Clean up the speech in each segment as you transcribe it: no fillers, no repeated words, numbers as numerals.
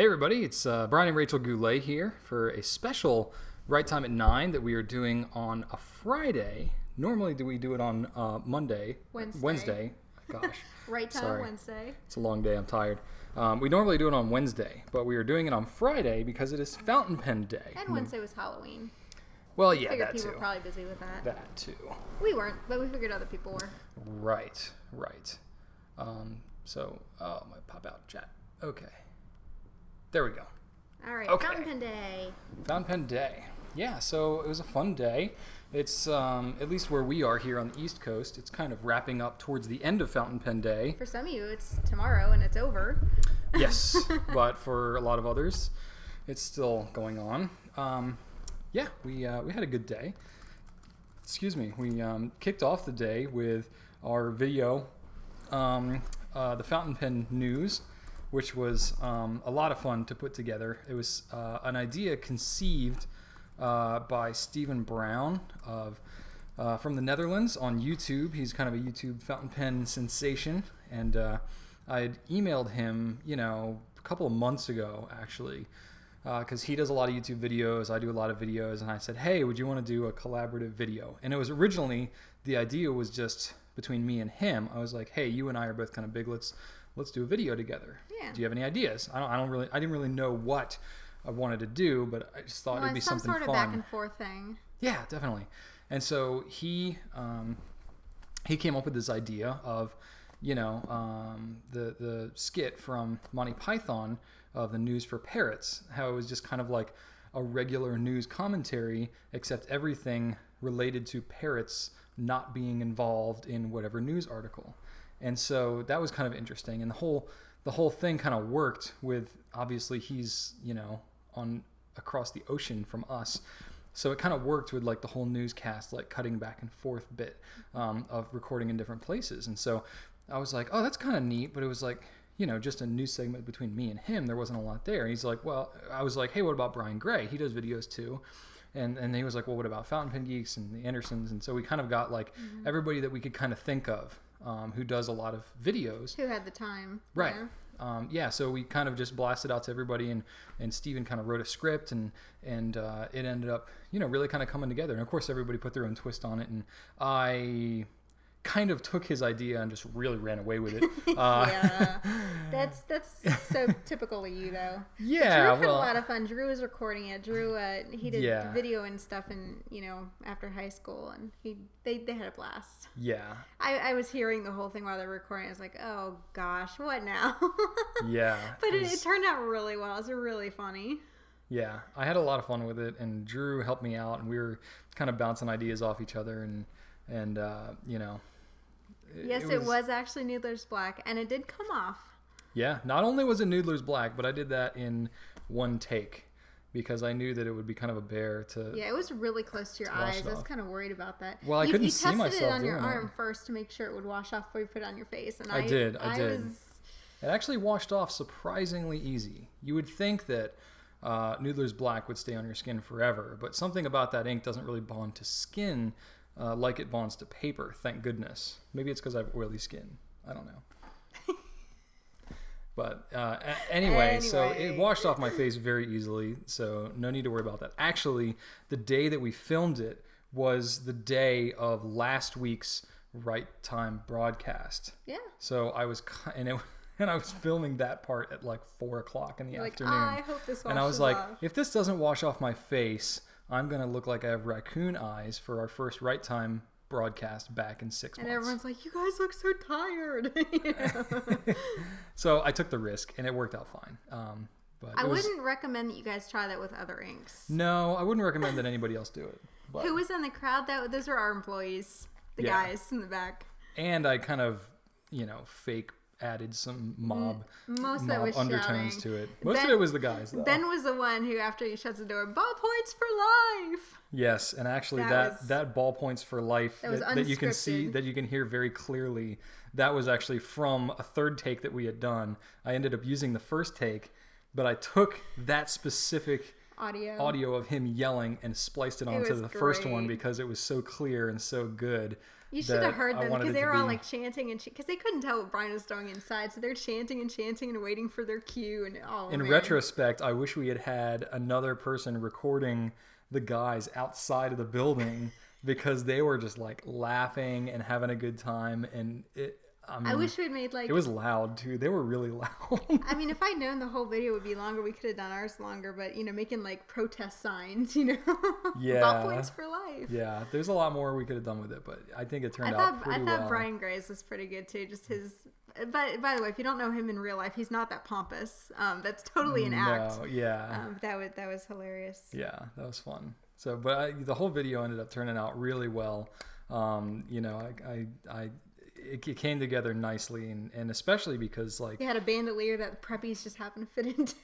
Hey everybody, it's Brian and Rachel Goulet here for a special Right Time at 9 that we are doing on a Friday. Normally we do it on Monday. Wednesday. Gosh. Right Time Sorry. Wednesday. It's a long day, I'm tired. We normally do it on Wednesday, but we are doing it on Friday because it is Fountain Pen Day. And Wednesday was Halloween. Well, yeah, Figured that people too. were probably busy with that. That too. We weren't, but we figured other people were. Right. Oh, might pop out chat. Okay. There we go. All right, Okay. Fountain Pen Day. Fountain Pen Day. Yeah, so it was a fun day. It's, at least where we are here on the East Coast, it's kind of wrapping up towards the end of Fountain Pen Day. For some of you, it's tomorrow and it's over. Yes, but for a lot of others, it's still going on. We had a good day. Excuse me. We kicked off the day with our video, the Fountain Pen News, which was a lot of fun to put together. It was an idea conceived by Stephen Brown from the Netherlands on YouTube. He's kind of a YouTube fountain pen sensation, and I had emailed him, a couple of months ago, actually, because he does a lot of YouTube videos. I do a lot of videos, and I said, hey, would you want to do a collaborative video? And it was originally, the idea was just between me and him. I was like, hey, you and I are both kind of big. Let's do a video together. Yeah. Do you have any ideas? I didn't really know what I wanted to do, but I just thought it'd be something fun. Some sort of back and forth thing. Yeah, definitely. And so he came up with this idea of, the skit from Monty Python of the News for Parrots, how it was just kind of like a regular news commentary, except everything related to parrots not being involved in whatever news article. And so that was kind of interesting. And the whole thing kind of worked with, obviously he's, on across the ocean from us. So it kind of worked with like the whole newscast, like cutting back and forth bit of recording in different places. And so I was like, oh, that's kind of neat. But it was like, just a news segment between me and him. There wasn't a lot there. And he's like, well, I was like, hey, what about Brian Gray? He does videos too. And he was like, well, what about Fountain Pen Geeks and the Andersons? And so we kind of got like everybody that we could kind of think of who does a lot of videos. Who had the time. Right. So we kind of just blasted out to everybody, and Steven kind of wrote a script, and it ended up, really kind of coming together. And of course, everybody put their own twist on it, and I kind of took his idea and just really ran away with it. Yeah, that's so typical of you, though. Yeah, Drew had a lot of fun. Drew was recording it. Drew, he did video and stuff, and after high school, and they had a blast. Yeah, I was hearing the whole thing while they were recording. I was like, oh gosh, what now? Yeah, but it turned out really well. It was really funny. Yeah, I had a lot of fun with it, and Drew helped me out, and we were kind of bouncing ideas off each other, and Yes, it was actually Noodler's Black, and it did come off. Yeah, not only was it Noodler's Black, but I did that in one take because I knew that it would be kind of a bear to. Yeah, it was really close to your eyes. I was kind of worried about that. Well, I couldn't see myself You tested it on your doing arm first to make sure it would wash off before you put it on your face, and I did. It actually washed off surprisingly easy. You would think that Noodler's Black would stay on your skin forever, but something about that ink doesn't really bond to skin. Like it bonds to paper, thank goodness. Maybe it's because I have oily skin. I don't know. But anyway, so it washed off my face very easily, so no need to worry about that. Actually, the day that we filmed it was the day of last week's Right Time broadcast. Yeah. So I was I was filming that part at like 4:00 in the afternoon. I hope this washes off. And I was like, if this doesn't wash off my face, I'm going to look like I have raccoon eyes for our first Right Time broadcast back in 6 months. And everyone's like, you guys look so tired. So I took the risk, and it worked out fine. But I wouldn't recommend that you guys try that with other inks. No, I wouldn't recommend that anybody else do it. But who was in the crowd? Those were our employees, the guys in the back. And I kind of, fake added some mob undertones to it. Most of it was the guys, though. Ben was the one who, after he shuts the door, ballpoints for life. Yes, and actually that ballpoints for life that you can see, that you can hear very clearly, that was actually from a third take that we had done. I ended up using the first take, but I took that specific audio of him yelling and spliced it onto the first one because it was so clear and so good. You should have heard them because they were all like chanting and because they couldn't tell what Brian was doing inside, so they're chanting and waiting for their cue. And in retrospect, I wish we had another person recording the guys outside of the building because they were just like laughing and having a good time, and I wish we'd made like... It was loud, too. They were really loud. I mean, if I'd known the whole video would be longer, we could have done ours longer. But, making like protest signs, Yeah. About points for life. Yeah, there's a lot more we could have done with it, but I think it turned out pretty well. I thought Brian Gray's was pretty good, too. Just his... By the way, if you don't know him in real life, he's not that pompous. That's totally an act. No, yeah. That was hilarious. Yeah, that was fun. So, but the whole video ended up turning out really well. It came together nicely, and especially because like they had a bandolier that preppies just happened to fit into.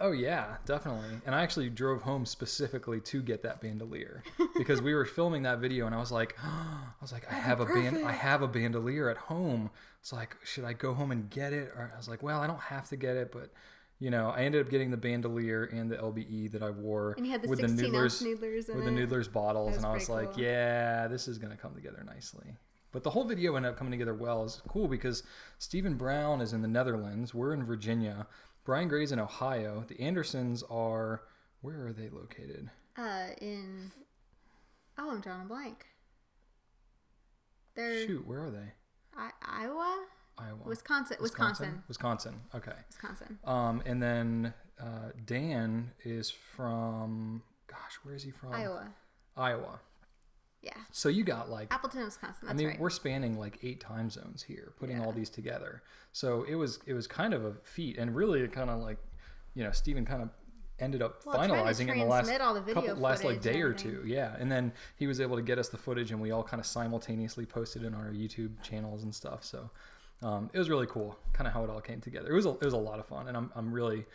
Oh yeah, definitely. And I actually drove home specifically to get that bandolier because we were filming that video, and I was like, I have a bandolier at home. It's like, should I go home and get it? Or I was like, well, I don't have to get it, but I ended up getting the bandolier and the LBE that I wore and you had the with 16-ounce Noodlers with the Noodlers bottles, and I was like, cool. Yeah, this is gonna come together nicely. But the whole video ended up coming together well. It's cool because Stephen Brown is in the Netherlands. We're in Virginia. Brian Gray's in Ohio. The Andersons are... Where are they located? I'm drawing a blank. Shoot, where are they? Iowa? Wisconsin. Okay. Wisconsin. And then Dan is from... Gosh, where is he from? Iowa. Yeah. So you got like Appleton, Wisconsin. That's right. We're spanning like 8 time zones here, putting all these together. So it was kind of a feat, and really it kind of like, Stephen kind of ended up finalizing it in the last like day or two. Yeah, and then he was able to get us the footage, and we all kind of simultaneously posted in our YouTube channels and stuff. So it was really cool, kind of how it all came together. It was a lot of fun, and I'm really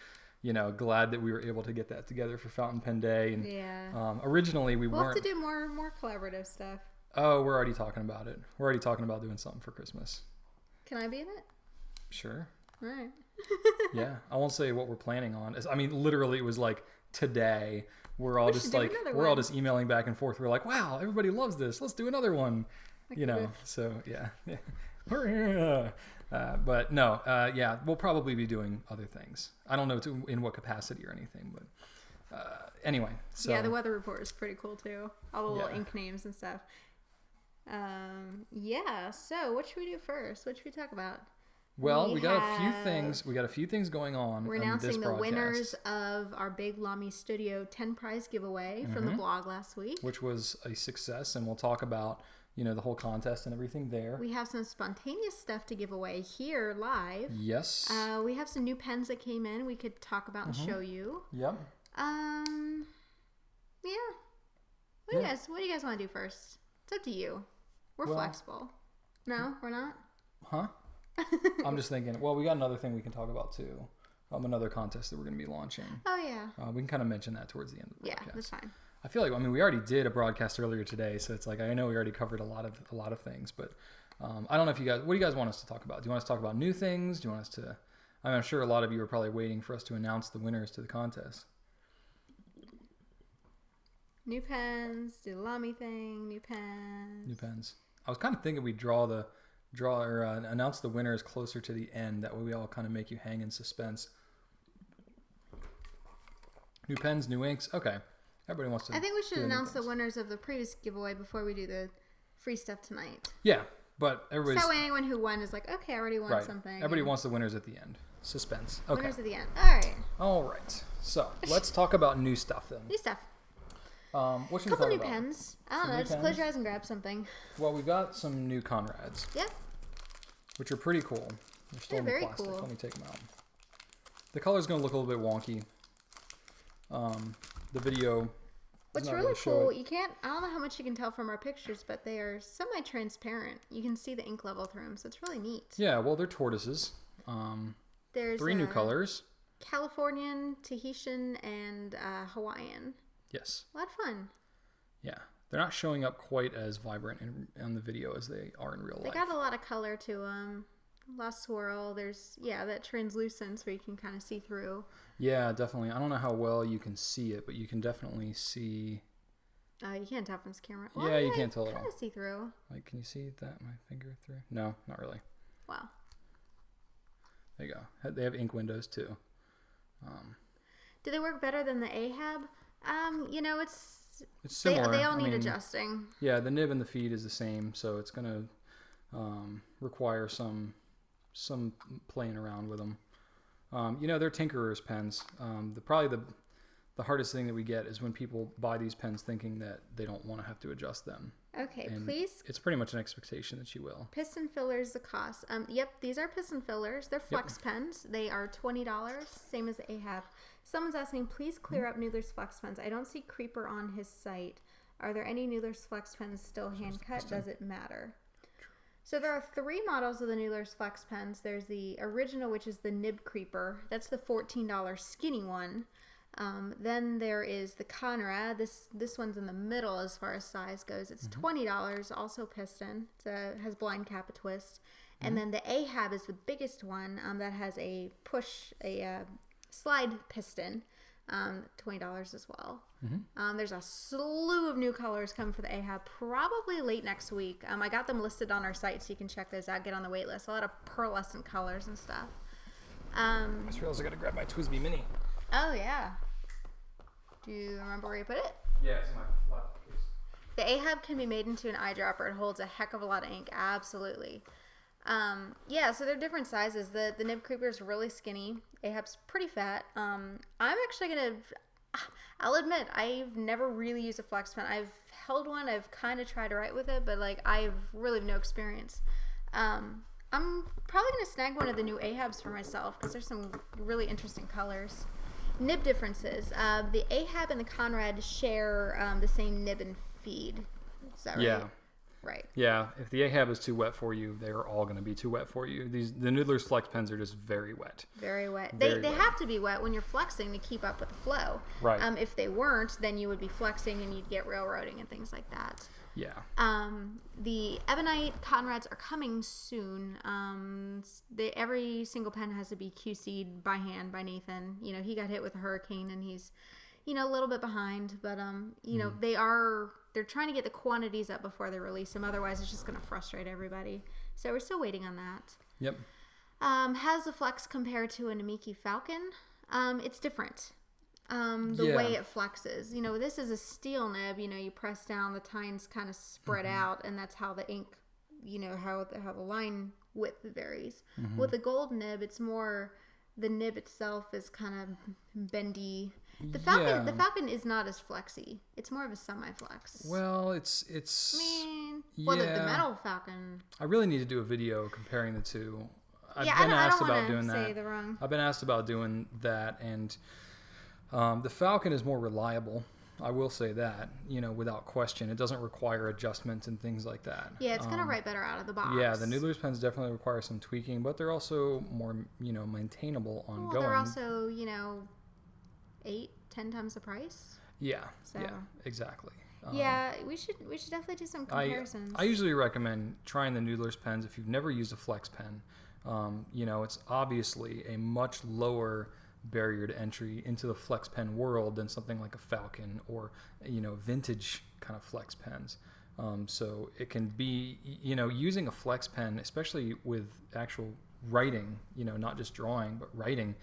glad that we were able to get that together for Fountain Pen Day. And originally we'll have to do more collaborative stuff. Oh, we're already talking about it. We're already talking about doing something for Christmas. Can I be in it? Sure. All right. Yeah, I won't say what we're planning on. I mean, literally, it was like today. We're all just emailing back and forth. We're like, wow, everybody loves this. Let's do another one. So yeah. But no, we'll probably be doing other things. I don't know in what capacity or anything, but anyway. So yeah, the weather report is pretty cool too. All the little ink names and stuff. So what should we do first? What should we talk about? Well, we got a few things. We got a few things going on. We're announcing the winners of our big Lamy Studio 10 prize giveaway from the blog last week, which was a success, and we'll talk about the whole contest and everything there. We have some spontaneous stuff to give away here live. Yes. We have some new pens that came in we could talk about and show you. Yep. Yeah. What do you guys want to do first? It's up to you. We're flexible. No, we're not? Huh? I'm just thinking, we got another thing we can talk about too. Another contest that we're going to be launching. Oh, yeah. We can kind of mention that towards the end of the broadcast. Yeah, that's fine. I feel like we already did a broadcast earlier today, so it's like I know we already covered a lot of things, but I don't know if you guys. What do you guys want us to talk about? Do you want us to talk about new things? Do you want us to? I'm sure a lot of you are probably waiting for us to announce the winners to the contest. New pens, do the Lamy thing. New pens. I was kind of thinking we'd announce the winners closer to the end. That way we all kind of make you hang in suspense. New pens, new inks. Okay. Everybody wants to. I think we should announce the winners of the previous giveaway before we do the free stuff tonight. Yeah, but everybody's... So that way anyone who won is like, okay, I already won something. Everybody wants the winners at the end. Suspense. Okay. Winners at the end. All right. All right. So let's talk about new stuff then. New stuff. What should we talk about? Couple new pens. I don't know. Just close your eyes and grab something. Well, we got some new Conrads. Yep. Which are pretty cool. They're still in the plastic. Cool. Let me take them out. The color's going to look a little bit wonky. The video. What's really cool, I don't know how much you can tell from our pictures, but they are semi-transparent. You can see the ink level through them, so it's really neat. Yeah, well, they're tortoises. There's 3 new colors. Californian, Tahitian, and Hawaiian. Yes. A lot of fun. Yeah. They're not showing up quite as vibrant in the video as they are in real life. They got a lot of color to them. A lot of swirl. There's, that translucence where you can kind of see through. Yeah, definitely. I don't know how well you can see it, but you can definitely see You can't tell from this camera. Well, yeah, you can't tell at all. Kind of see through. Like, can you see that? My finger through? No, not really. Wow. There you go. They have ink windows too. Do they work better than the Ahab? It's similar. They all need adjusting. Yeah, the nib and the feed is the same, so it's gonna require some playing around with them. They're tinkerers pens. The hardest thing that we get is when people buy these pens thinking that they don't want to have to adjust them. Okay, and please. It's pretty much an expectation that you will. Piston fillers, the cost. Yep, these are piston fillers. They're flex pens. They are $20, same as the Ahab. Someone's asking, please clear up Noodler's flex pens. I don't see Creeper on his site. Are there any Noodler's flex pens still hand cut? Does it matter? So there are 3 models of the Noodler's flex pens. There's the original, which is the Nib Creeper. That's the $14 skinny one. Then there is the Conrad. This one's in the middle as far as size goes. It's $20, also piston. It has blind cap, a twist. And then the Ahab is the biggest one that has a slide piston, $20 as well. There's a slew of new colors coming for the Ahab, probably late next week. I got them listed on our site, so you can check those out, get on the wait list. A lot of pearlescent colors and stuff. I just realized I got to grab my TWSBI Mini. Oh, yeah. Do you remember where you put it? Yeah, it's in my laptop case. The Ahab can be made into an eyedropper. It holds a heck of a lot of ink. Absolutely. So they're different sizes. The Nib Creeper is really skinny. Ahab's pretty fat. I'll admit, I've never really used a flex pen. I've held one. I've kind of tried to write with it, but I've really have no experience. I'm probably going to snag one of the new Ahabs for myself because there's some really interesting colors. Nib differences. The Ahab and the Conrad share the same nib and feed. Is that right? Yeah. Right. Yeah. If the Ahab is too wet for you, they are all going to be too wet for you. The Noodler's flex pens are just very wet. Very wet. They have to be wet when you're flexing to keep up with the flow. Right. If they weren't, then you would be flexing and you'd get railroading and things like that. Yeah. The Ebonite Conrads are coming soon. Every single pen has to be QC'd by hand by Nathan. He got hit with a hurricane and he's, a little bit behind, but they're trying to get the quantities up before they release them. Otherwise, it's just going to frustrate everybody. So we're still waiting on that. Yep. How does the flex compare to a Namiki Falcon? It's different. The way it flexes. This is a steel nib. You press down, the tines kind of spread out, and that's how the ink, how the line width varies. With the gold nib, it's more the nib itself is kind of bendy. The Falcon is not as flexy. It's more of a semi-flex. Well, it's. The metal Falcon. I really need to do a video comparing the two. I've been asked about doing that. I've been asked about doing that, and the Falcon is more reliable. I will say that, without question. It doesn't require adjustments and things like that. Yeah, it's going to write better out of the box. Yeah, the Noodler's pens definitely require some tweaking, but they're also more, maintainable ongoing. Well, they're also, 8-10 times the price. Yeah, so. Yeah, exactly. We should definitely do some comparisons. I usually recommend trying the Noodler's pens if you've never used a flex pen. It's obviously a much lower barrier to entry into the flex pen world than something like a Falcon or vintage kind of flex pens. So it can be using a flex pen, especially with actual writing, not just drawing but writing,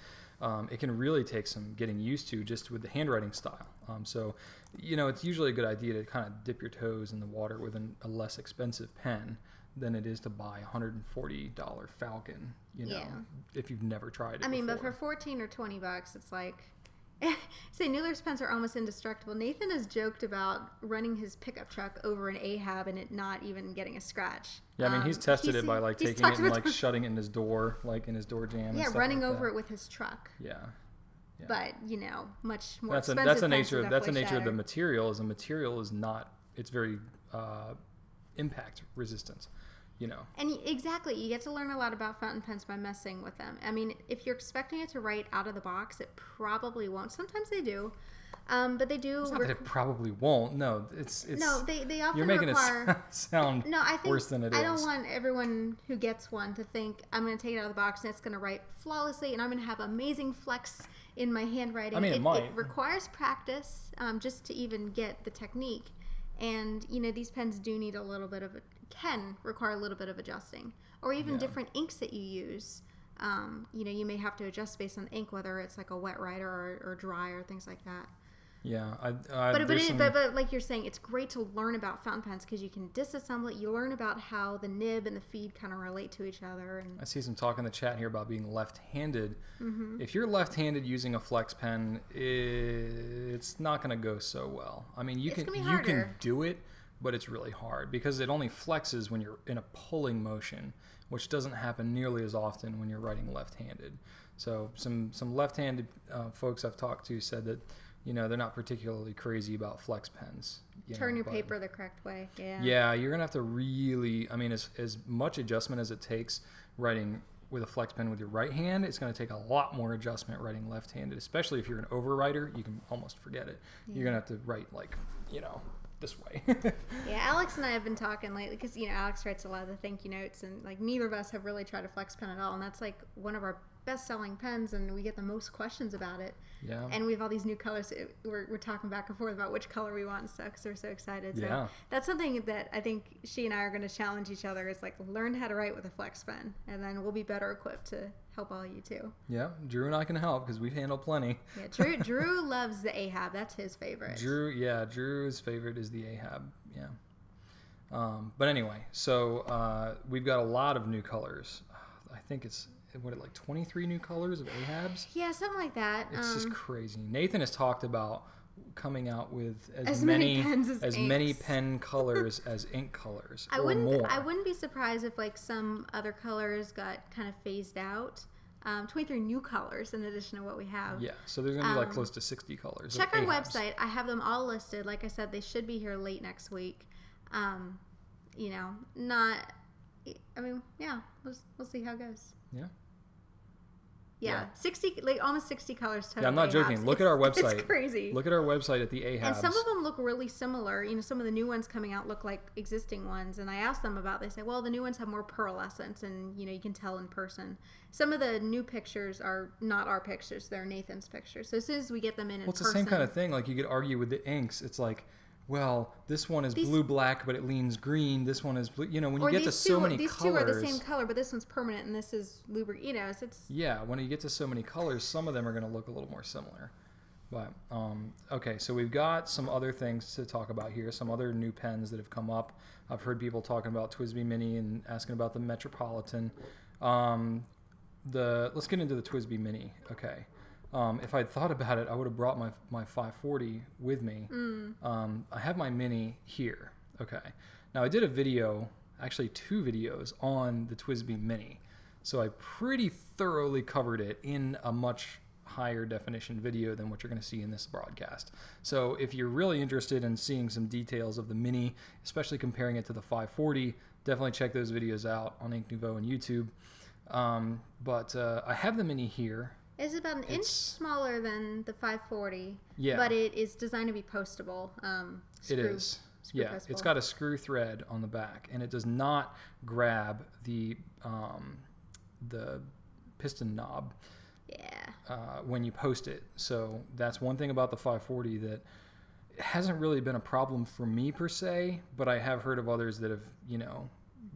it can really take some getting used to just with the handwriting style. So it's usually a good idea to kind of dip your toes in the water with a less expensive pen than it is to buy a $140 Falcon, if you've never tried it before. But for $14 or $20, it's like, say Noodler's pens are almost indestructible. Nathan has joked about running his pickup truck over an Ahab and it not even getting a scratch. Yeah, he's tested it by taking it and shutting it in his door, in his door jam. Yeah, running over it with his truck. Yeah. But much more expensive. That's the nature of the material. Is the material is not. It's very impact resistant. And exactly, you get to learn a lot about fountain pens by messing with them. If you're expecting it to write out of the box, it probably won't. Sometimes they do, but they do. It's not that it probably won't. No, it's. No, they often you're making require, it sound worse than it is. I don't want everyone who gets one to think I'm going to take it out of the box and it's going to write flawlessly and I'm going to have amazing flex in my handwriting. It might. It requires practice just to even get the technique. And, these pens do need can require a little bit of adjusting. Or even different inks that you use. You may have to adjust based on ink, whether it's like a wet writer or dry or things like that. Yeah, but like you're saying, it's great to learn about fountain pens because you can disassemble it. You learn about how the nib and the feed kind of relate to each other. And I see some talk in the chat here about being left-handed. If you're left-handed using a flex pen, it's not going to go so well. I mean, you can do it, but it's really hard because it only flexes when you're in a pulling motion, which doesn't happen nearly as often when you're writing left-handed. So some left-handed folks I've talked to said that they're not particularly crazy about flex pens. Turn your paper the correct way. Yeah. Yeah, you're gonna have to really. I mean, as much adjustment as it takes writing with a flex pen with your right hand, it's gonna take a lot more adjustment writing left-handed. Especially if you're an overwriter, you can almost forget it. Yeah. You're gonna have to write this way. Yeah, Alex and I have been talking lately because Alex writes a lot of the thank you notes, and like neither of us have really tried a flex pen at all, and that's like one of our best-selling pens, and we get the most questions about it. Yeah. And we have all these new colors. We're talking back and forth about which color we want and stuff because we're so excited. So yeah. That's something that I think she and I are going to challenge each other. Is like learn how to write with a flex pen, and then we'll be better equipped to help all you too. Yeah, Drew and I can help because we've handled plenty. Yeah, Drew loves the Ahab. That's his favorite. Drew's favorite is the Ahab. Yeah. But anyway, so we've got a lot of new colors. I think it's 23 new colors of Ahabs? Yeah, something like that. It's just crazy. Nathan has talked about coming out with as many pen colors as ink colors I more. wouldn't be surprised if like some other colors got kind of phased out. 23 new colors in addition to what we have. Yeah, so there's going to be like close to 60 colors. Check our website. I have them all listed. Like I said, they should be here late next week. We'll see how it goes. Yeah. Yeah, 60, almost 60 colors total. Yeah, I'm not joking. Look at our website. It's crazy. Look at our website at the Ahabs. And some of them look really similar. Some of the new ones coming out look like existing ones. And I asked them about it. They say, well, the new ones have more pearlescence, and, you can tell in person. Some of the new pictures are not our pictures. They're Nathan's pictures. So as soon as we get them in person. It's the same kind of thing. Like, you could argue with the inks. It's like, well, this one is blue-black, but it leans green. This one is blue. When you get to so many colors. These two are the same color, but this one's permanent, and this is lubricated. It's... Yeah, when you get to so many colors, some of them are going to look a little more similar. But, okay, so we've got some other things to talk about here, some other new pens that have come up. I've heard people talking about TWSBI Mini and asking about the Metropolitan. Let's get into the TWSBI Mini. Okay. If I'd thought about it, I would have brought my 540 with me. I have my Mini here. Okay. Now, I did a video, actually 2 videos, on the TWSBI Mini. So I pretty thoroughly covered it in a much higher definition video than what you're going to see in this broadcast. So if you're really interested in seeing some details of the Mini, especially comparing it to the 540, definitely check those videos out on Ink Nouveau and YouTube. But I have the Mini here. It's about an inch smaller than the 540, yeah, but it is designed to be postable. It is. Yeah, postable. It's got a screw thread on the back, and it does not grab the piston knob. Yeah. When you post it. So that's one thing about the 540 that hasn't really been a problem for me per se, but I have heard of others that have,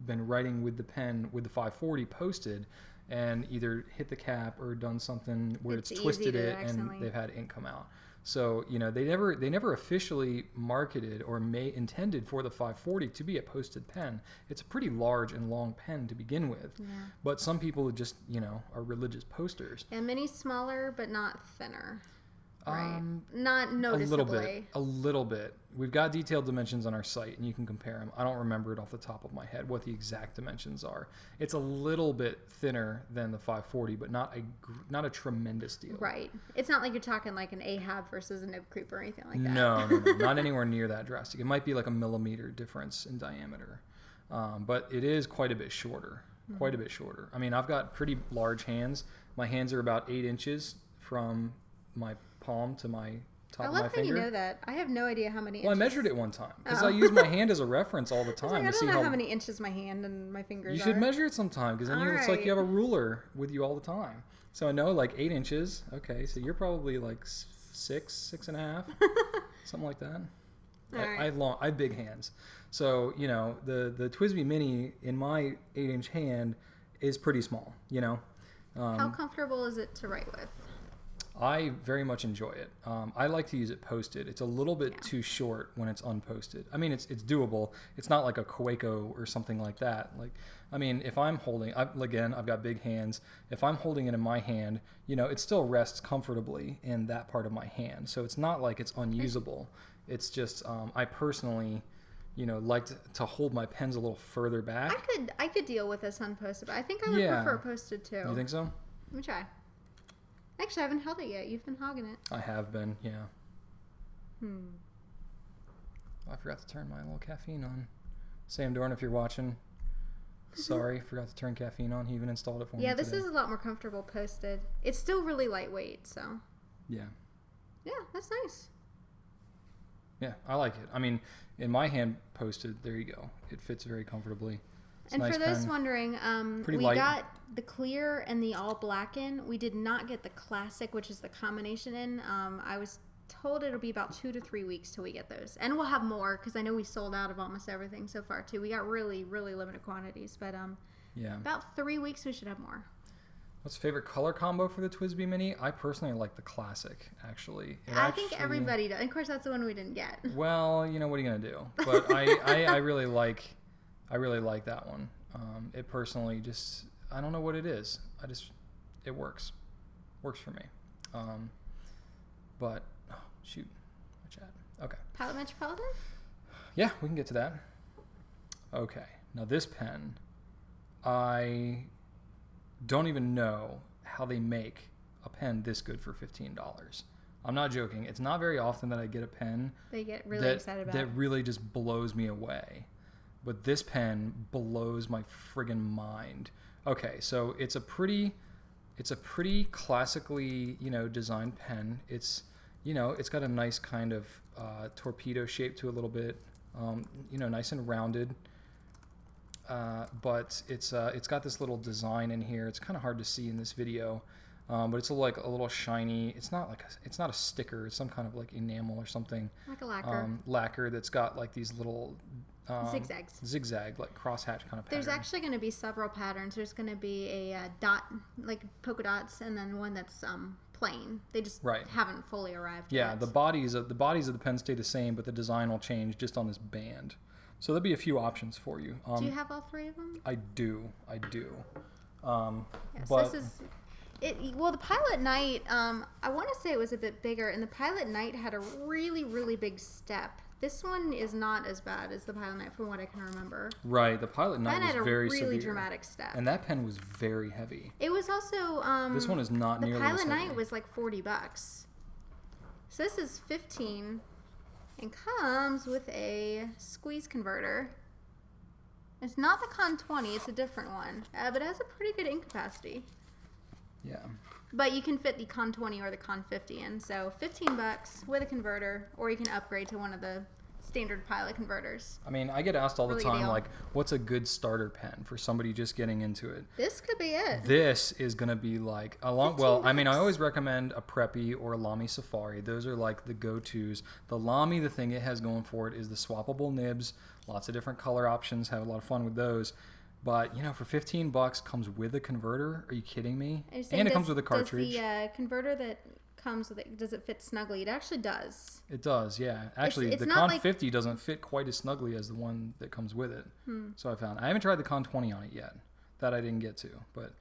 been writing with the pen with the 540 posted and either hit the cap or done something where it's twisted it and they've had ink come out. So, they never officially marketed or intended for the 540 to be a posted pen. It's a pretty large and long pen to begin with. Yeah. But some people just, are religious posters. And Mini's smaller, but not thinner. Right. Not noticeably. A little bit. We've got detailed dimensions on our site, and you can compare them. I don't remember it off the top of my head what the exact dimensions are. It's a little bit thinner than the 540, but not a tremendous deal. Right. It's not like you're talking like an Ahab versus a nib creeper or anything like that. No, not anywhere near that drastic. It might be like a millimeter difference in diameter, but it is quite a bit shorter. Quite a bit shorter. I mean, I've got pretty large hands. My hands are about 8 inches from my palm to my top of my finger. I love that you know that. I have no idea how many inches. Well, I measured it one time because I use my hand as a reference all the time. I don't know how many inches my hand and my fingers are. You should measure it sometime because then it's like you have a ruler with you all the time. So I know like 8 inches. Okay, so you're probably like 6.5, something like that. I have big hands. So, the TWSBI Mini in my 8-inch hand is pretty small, How comfortable is it to write with? I very much enjoy it. I like to use it posted. It's a little bit too short when it's unposted. I mean, it's doable. It's not like a Kaweco or something like that. If I'm holding, I've got big hands. If I'm holding it in my hand, it still rests comfortably in that part of my hand. So it's not like it's unusable. It's just, I personally, like to hold my pens a little further back. I could deal with this unposted, but I think I would prefer posted too. You think so? Let me try. Actually, I haven't held it yet. You've been hogging it. I have been, yeah. I forgot to turn my little caffeine on. Sam Dorn, if you're watching, sorry, forgot to turn caffeine on. He even installed it for me Yeah, this today. is a lot more comfortable posted. It's still really lightweight, so. Yeah. Yeah, that's nice. Yeah, I like it. I mean, in my hand posted, there you go. It fits very comfortably. It's and a nice for those pen. wondering, Pretty we light. got the clear and the all blacken. We did not get the classic, which is the combination in. I was told it'll be about 2 to 3 weeks till we get those. And we'll have more because I know we sold out of almost everything so far too. We got really, really limited quantities. But yeah, about 3 weeks we should have more. What's your favorite color combo for the TWSBI Mini? I personally like the classic, actually. I think everybody does. And of course, that's the one we didn't get. Well, what are you going to do? But I really like that one. It personally just, I don't know what it is. It works. Works for me. But, oh, shoot. My chat. Okay. Pilot Metropolitan? Yeah, we can get to that. Okay. Now this pen, I don't even know how they make a pen this good for $15. I'm not joking. It's not very often that I get a pen they get really excited about that really just blows me away. But this pen blows my friggin' mind. Okay, so it's a pretty classically, designed pen. It's, it's got a nice kind of torpedo shape to it a little bit, nice and rounded. But it's got this little design in here. It's kind of hard to see in this video, but it's like a little shiny. It's not a sticker. It's some kind of like enamel or something. Like a lacquer. Lacquer that's got like these little zigzag, like crosshatch kind of pattern. There's actually going to be several patterns. There's going to be a dot, like polka dots, and then one that's plain. They just haven't fully arrived Yeah, yet. the bodies of the pen stay the same, but the design will change just on this band. So there'll be a few options for you. Do you have all three of them? I do. So this is it. Well, the Pilot Knight, I want to say it was a bit bigger, and the Pilot Knight had a really, really big step. This one is not as bad as the Pilot Knight from what I can remember. Right, the Pilot Knight was very severe. Had a really dramatic step. And that pen was very heavy. It was also this one is not nearly as heavy. The Pilot Knight was like $40. So this is $15 and comes with a squeeze converter. It's not the Con 20, it's a different one, but it has a pretty good ink capacity. Yeah. But you can fit the Con 20 or the Con 50 in. So $15 with a converter, or you can upgrade to one of the standard Pilot converters. I mean, I get asked all the time, like, what's a good starter pen for somebody just getting into it? This could be it. This is going to be like, I always recommend a Preppy or a Lamy Safari. Those are like the go-tos. The Lamy, the thing it has going for it is the swappable nibs. Lots of different color options. Have a lot of fun with those. But, for $15 comes with a converter. Are you kidding me? And it comes with a cartridge. Does the converter that comes with it, does it fit snugly? It actually does. It does, yeah. Actually, the Con 50 doesn't fit quite as snugly as the one that comes with it. So I found. I haven't tried the Con 20 on it yet. That I didn't get to. But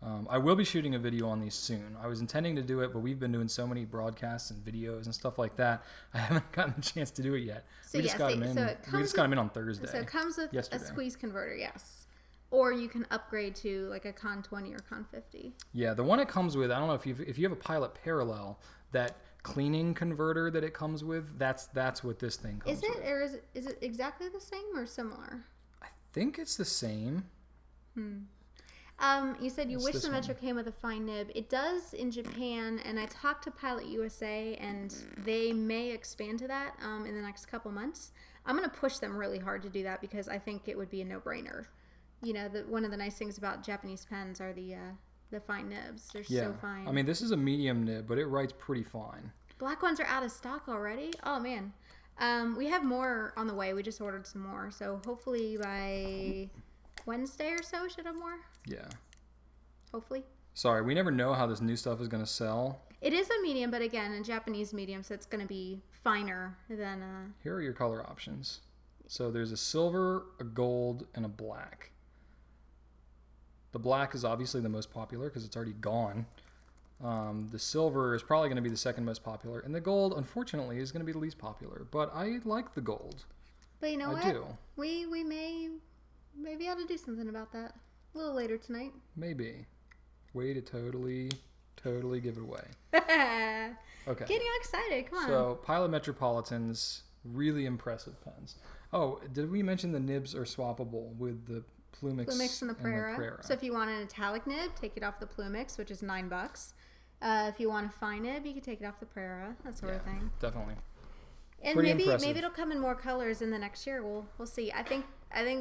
I will be shooting a video on these soon. I was intending to do it, but we've been doing so many broadcasts and videos and stuff like that. I haven't gotten a chance to do it yet. So we just got them in. We just got them in on Thursday. So it comes with a squeeze converter, yes. Or you can upgrade to like a Con 20 or Con 50. Yeah, the one it comes with, I don't know if you have a Pilot Parallel, that cleaning converter that it comes with, that's what this thing comes with. Or is it exactly the same or similar? I think it's the same. You said you wish the Metro came with a fine nib. It does in Japan, and I talked to Pilot USA, and they may expand to that in the next couple months. I'm going to push them really hard to do that because I think it would be a no-brainer. One of the nice things about Japanese pens are the fine nibs. They're so fine. I mean, this is a medium nib, but it writes pretty fine. Black ones are out of stock already? Oh, man. We have more on the way. We just ordered some more. So hopefully by Wednesday or so should have more. Yeah. Hopefully. Sorry, we never know how this new stuff is going to sell. It is a medium, but again, a Japanese medium, so it's going to be finer than Here are your color options. So there's a silver, a gold, and a black. The black is obviously the most popular because it's already gone. The silver is probably going to be the second most popular. And the gold, unfortunately, is going to be the least popular. But I like the gold. But you know what? I do. We may be able to do something about that a little later tonight. Maybe. Way to totally give it away. Okay. Getting all excited. Come on. So, Pilot Metropolitans, really impressive pens. Oh, did we mention the nibs are swappable with the Plumix and the Prera. So if you want an italic nib, take it off the Plumix, which is $9. If you want a fine nib, you can take it off the Prera, that sort of thing. Definitely. And maybe it'll come in more colors in the next year. We'll see. I think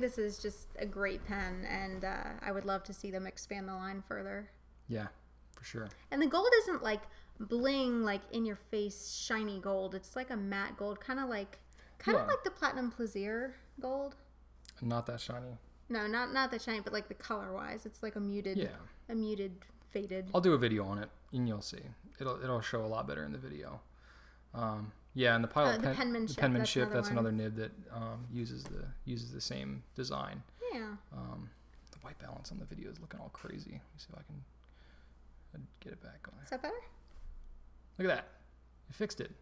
this is just a great pen, and I would love to see them expand the line further. Yeah, for sure. And the gold isn't like bling, like in your face shiny gold. It's like a matte gold, kind of like the Platinum Plaisir gold. Not that shiny. No, not that shiny, but like the color wise, it's like a muted faded. I'll do a video on it, and you'll see. It'll show a lot better in the video. And the Pilot penmanship. That's another nib that uses the same design. Yeah. The white balance on the video is looking all crazy. Let me see if I can get it back on there. Is that better? Look at that. You fixed it.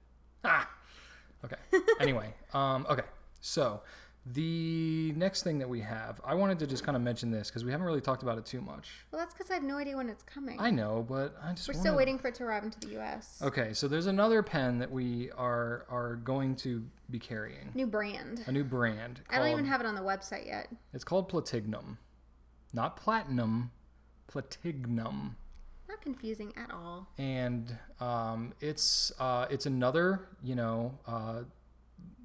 Okay. Anyway. Okay. So the next thing that we have, I wanted to just kind of mention this because we haven't really talked about it too much. Well, that's because I have no idea when it's coming. I know, but we're still waiting for it to arrive into the U.S. Okay, so there's another pen that we are going to be carrying. New brand. A new brand. I don't even have it on the website yet. It's called Platignum. Not Platinum, Platignum. Not confusing at all. And it's another,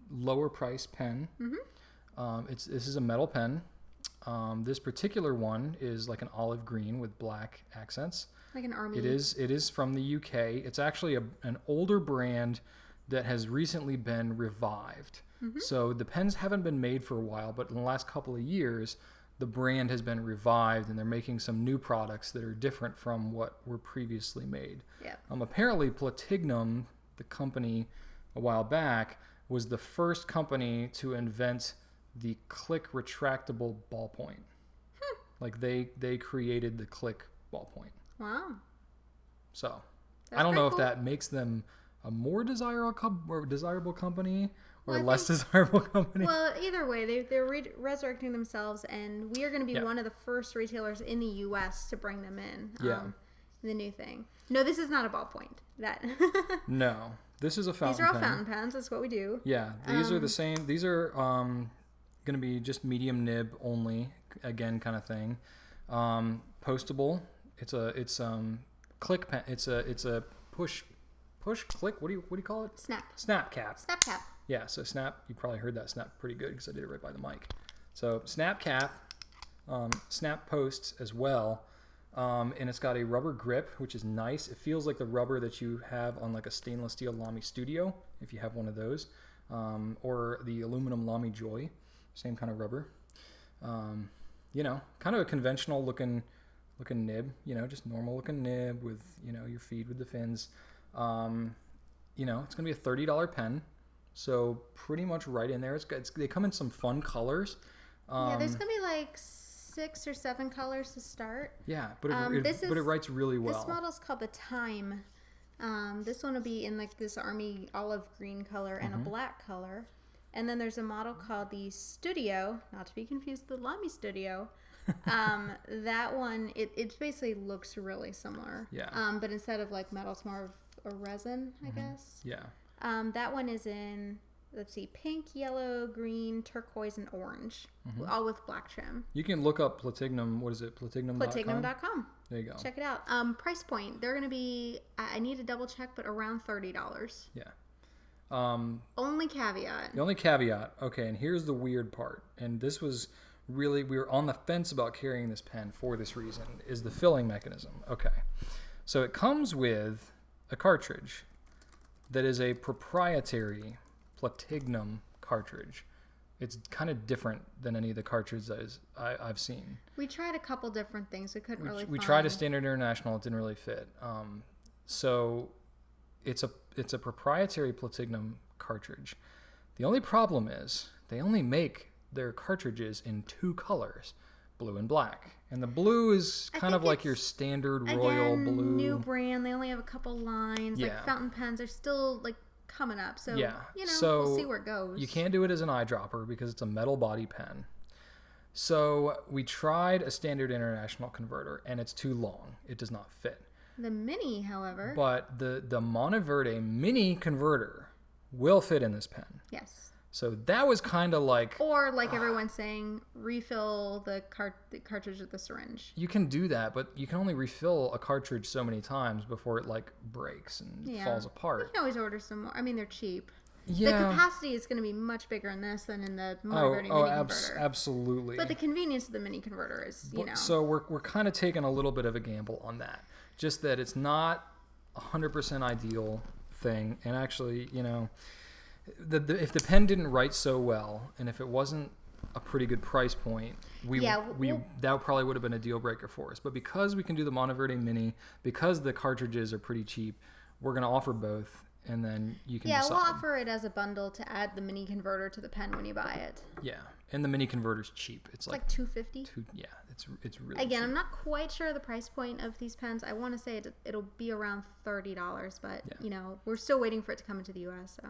lower price pen. Mm-hmm. This is a metal pen. This particular one is like an olive green with black accents. Like an army. It is from the UK. It's actually an older brand that has recently been revived. Mm-hmm. So the pens haven't been made for a while, but in the last couple of years, the brand has been revived, and they're making some new products that are different from what were previously made. Yeah. Apparently, Platignum, the company a while back, was the first company to invent the click retractable ballpoint. Like they created the click ballpoint. Wow. So I don't know if that makes them a more desirable company or a less desirable company. Well, either way, they're resurrecting themselves, and we are going to be one of the first retailers in the U.S. to bring them in. The new thing. No, this is not a ballpoint. No, this is a fountain pen. These are all fountain pens. That's what we do. Yeah, these are the same. These are going to be just medium nib only, again, kind of thing. Postable. It's click pen. It's a push click. What do you call it? Snap cap. Yeah, so snap. You probably heard that snap pretty good because I did it right by the mic. So snap cap, snap posts as well, and it's got a rubber grip, which is nice. It feels like the rubber that you have on like a stainless steel Lamy Studio, if you have one of those, or the aluminum Lamy Joy, same kind of rubber. Kind of a conventional looking nib, just normal looking nib with your feed with the fins. It's gonna be a $30 pen. So pretty much right in there. They come in some fun colors. There's gonna be like 6 or 7 colors to start. Yeah, but it writes really well. This model's called the Time. This one will be in like this army olive green color and a black color. And then there's a model called the Studio, not to be confused with the Lamy Studio. That one, it basically looks really similar. Yeah. But instead of like metal, it's more of a resin, I guess. Yeah. That one is in, let's see, pink, yellow, green, turquoise, and orange, all with black trim. You can look up Platignum. What is it? Platignum.com? Platignum.com. There you go. Check it out. Price point. They're going to be, I need to double check, but around $30. Yeah. Only caveat. The only caveat. Okay, and here's the weird part. And this was really, we were on the fence about carrying this pen for this reason, is the filling mechanism. Okay. So it comes with a cartridge that is a proprietary Platignum cartridge. It's kind of different than any of the cartridges I've seen. We tried a couple different things. We couldn't really We find... tried a standard international. It didn't really fit. So it's a proprietary Platignum cartridge. The only problem is they only make their cartridges in 2 colors, blue and black. And the blue is kind of like your standard royal blue. New brand. They only have a couple lines. Yeah. Like fountain pens are still like coming up. So, yeah. We'll see where it goes. You can't do it as an eyedropper because it's a metal body pen. So we tried a standard international converter, and it's too long. It does not fit. The Mini, however. But the Monteverde Mini converter will fit in this pen. Yes. So that was kind of like... Or like everyone's saying, refill the cartridge with the syringe. You can do that, but you can only refill a cartridge so many times before it like breaks and falls apart. You can always order some more. I mean, they're cheap. Yeah. The capacity is going to be much bigger in this than in the Monteverde Mini converter. Absolutely. But the convenience of the Mini converter is, So we're kind of taking a little bit of a gamble on that. Just that it's not 100% ideal thing. And actually, if the pen didn't write so well, and if it wasn't a pretty good price point, that probably would have been a deal breaker for us. But because we can do the Monteverde Mini, because the cartridges are pretty cheap, we're going to offer both, and then you can decide. We'll offer it as a bundle to add the Mini converter to the pen when you buy it. Yeah, and the Mini converter's cheap. It's like $250. Yeah, it's really Again, cheap. I'm not quite sure the price point of these pens. I want to say it'll be around $30, but we're still waiting for it to come into the U.S. So,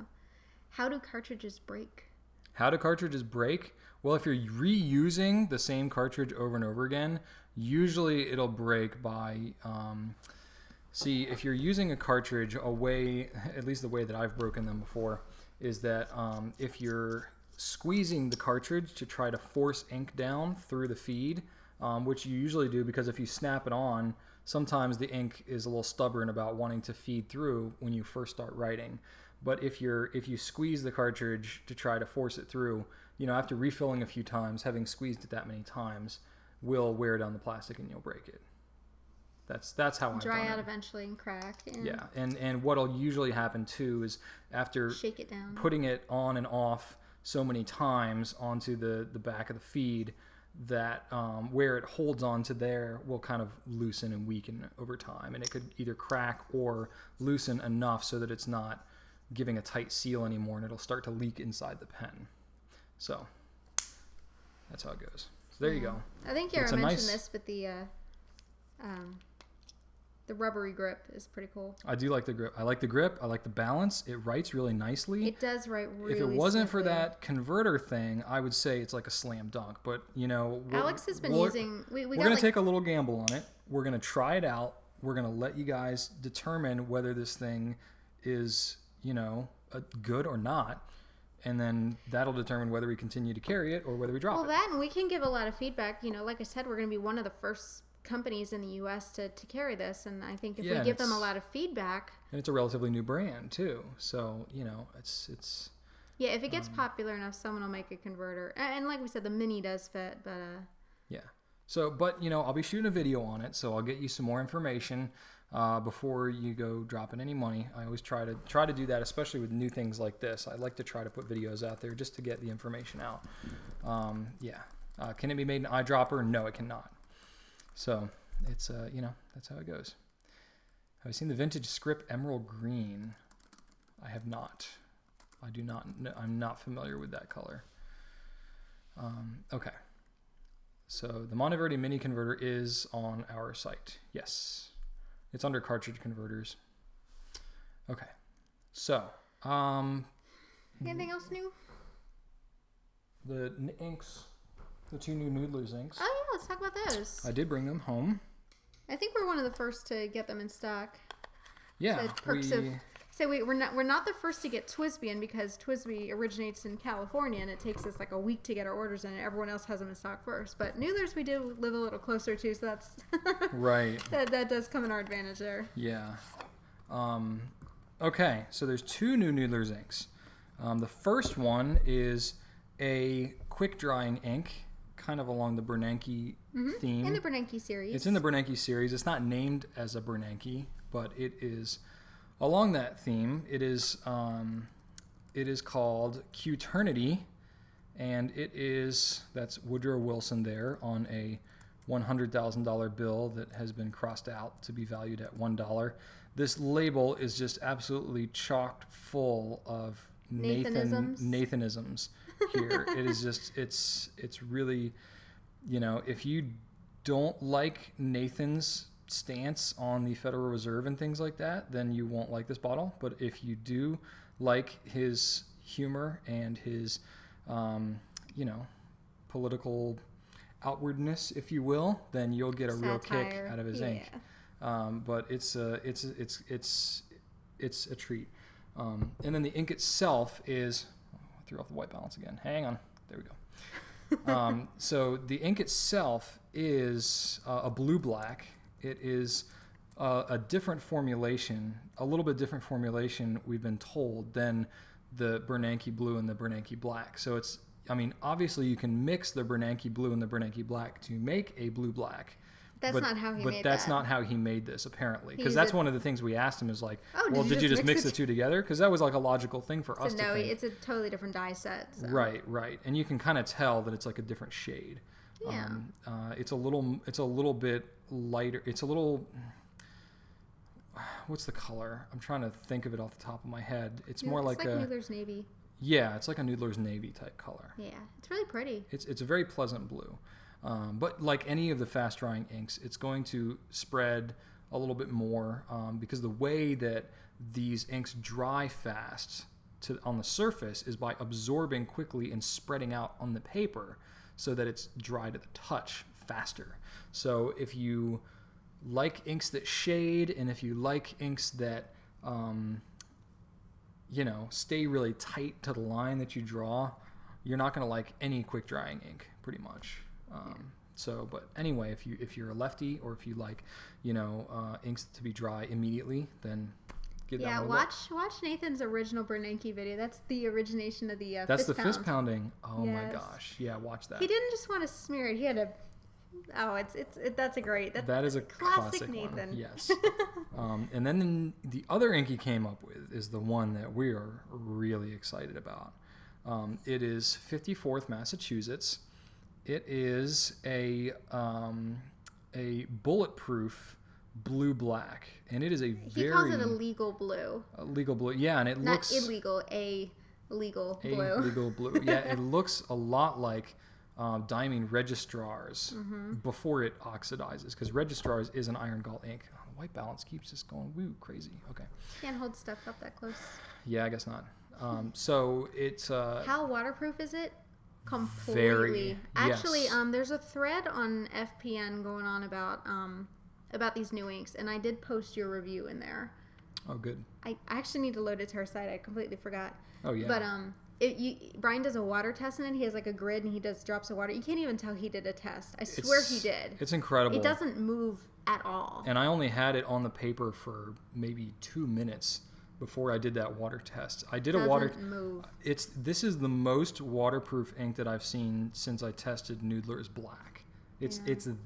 how do cartridges break? How do cartridges break? Well, if you're reusing the same cartridge over and over again, usually it'll break by... if you're using a cartridge, at least the way that I've broken them before, is that if you're squeezing the cartridge to try to force ink down through the feed, which you usually do because if you snap it on, sometimes the ink is a little stubborn about wanting to feed through when you first start writing. But if you squeeze the cartridge to try to force it through, after refilling a few times, having squeezed it that many times will wear down the plastic and you'll break it. That's how I dry out eventually and crack. Yeah, and what'll usually happen too is after shake it down, putting it on and off so many times onto the back of the feed that where it holds onto there will kind of loosen and weaken over time, and it could either crack or loosen enough so that it's not giving a tight seal anymore, and it'll start to leak inside the pen. So that's how it goes. So there you go. I think Yara mentioned this, but the rubbery grip is pretty cool. I do like the grip. I like the grip. I like the balance. It writes really nicely. It does write really If it wasn't smoothly. for that converter thing, I would say it's like a slam dunk. But, Alex has been using... We're going to take a little gamble on it. We're going to try it out. We're going to let you guys determine whether this thing is, good or not. And then that'll determine whether we continue to carry it or whether we drop it. Well, that, and we can give a lot of feedback. Like I said, we're going to be one of the first companies in the U.S. to carry this, and I think if we give them a lot of feedback, and it's a relatively new brand too, so it's if it gets popular enough, someone will make a converter, and like we said, the Mini does fit, but I'll be shooting a video on it, so I'll get you some more information before you go dropping any money. I always try to do that, especially with new things like this. I like to try to put videos out there just to get the information out. Can it be made in eyedropper? No, it cannot. So it's that's how it goes. Have you seen the vintage script Emerald Green? I have not. I do not. I'm not familiar with that color. Okay. So the Monteverde Mini converter is on our site. Yes, it's under cartridge converters. Okay. So anything else new? The inks. The 2 new Noodler's inks. Oh yeah, let's talk about those. I did bring them home. I think we're one of the first to get them in stock. Yeah, we're not the first to get TWSBI in because TWSBI originates in California and it takes us like a week to get our orders in, and everyone else has them in stock first. But Noodler's we do live a little closer to, so that's right. That does come in our advantage there. Yeah. Okay, so there's 2 new Noodler's inks. The first one is a quick drying ink, kind of along the Bernanke theme. In the Bernanke series. It's in the Bernanke series. It's not named as a Bernanke, but it is along that theme. It is It is called Qternity, and that's Woodrow Wilson there on a $100,000 bill that has been crossed out to be valued at $1. This label is just absolutely chocked full of Nathanisms here. It is just, it's really, if you don't like Nathan's stance on the Federal Reserve and things like that, then you won't like this bottle. But if you do like his humor and his, political outwardness, if you will, then you'll get a real kick out of his ink. But it's a treat. And then the ink itself is, I threw off the white balance again. Hang on, there we go. So the ink itself is a blue-black. It is a different formulation, a little bit different formulation, we've been told, than the Bernanke blue and the Bernanke black. So it's, obviously you can mix the Bernanke blue and the Bernanke black to make a blue-black. That's not how he made that. But that's not how he made this, apparently. Because that's one of the things we asked him is like, did you just mix the two together? Because that was like a logical thing for us to think. It's a totally different dye set. So. Right. And you can kind of tell that it's like a different shade. Yeah. It's a little bit lighter. It's a little, what's the color? I'm trying to think of it off the top of my head. It's more like a Noodler's Navy. Yeah, it's like a Noodler's Navy type color. Yeah, it's really pretty. It's a very pleasant blue. But like any of the fast drying inks, it's going to spread a little bit more because the way that these inks dry fast on the surface is by absorbing quickly and spreading out on the paper so that it's dry to the touch faster. So if you like inks that shade and if you like inks that stay really tight to the line that you draw, you're not going to like any quick drying ink pretty much. But anyway, if you're a lefty or if you like, inks to be dry immediately, then give that a watch Nathan's original Bernanke video. That's the origination of the that's fist the pound. Fist pounding. Oh my gosh, yeah, watch that. He didn't just want to smear it. He had to. Oh, that's a great. That is a classic Nathan. One. Yes. And then the other ink he came up with is the one that we are really excited about. It is 54th Massachusetts. It is a bulletproof blue-black, and it is a He calls it a legal blue. A legal blue, yeah, and it Not looks illegal, a legal blue. A legal blue, yeah. It looks a lot like diamine registrars before it oxidizes, because registrars is an iron gall ink. Oh, the white balance keeps just going woo crazy. Okay. Can't hold stuff up that close. Yeah, I guess not. So it's how waterproof is it? Completely. Very, actually, yes. There's a thread on FPN going on about these new inks, and I did post your review in there. Oh, good. I actually need to load it to our site. I completely forgot. Oh yeah. But Brian does a water test in it. He has like a grid, and he does drops of water. You can't even tell he did a test. I swear he did. It's incredible. It doesn't move at all. And I only had it on the paper for maybe 2 minutes before I did that water test. I did move. This is the most waterproof ink that I've seen since I tested Noodler's Black. It's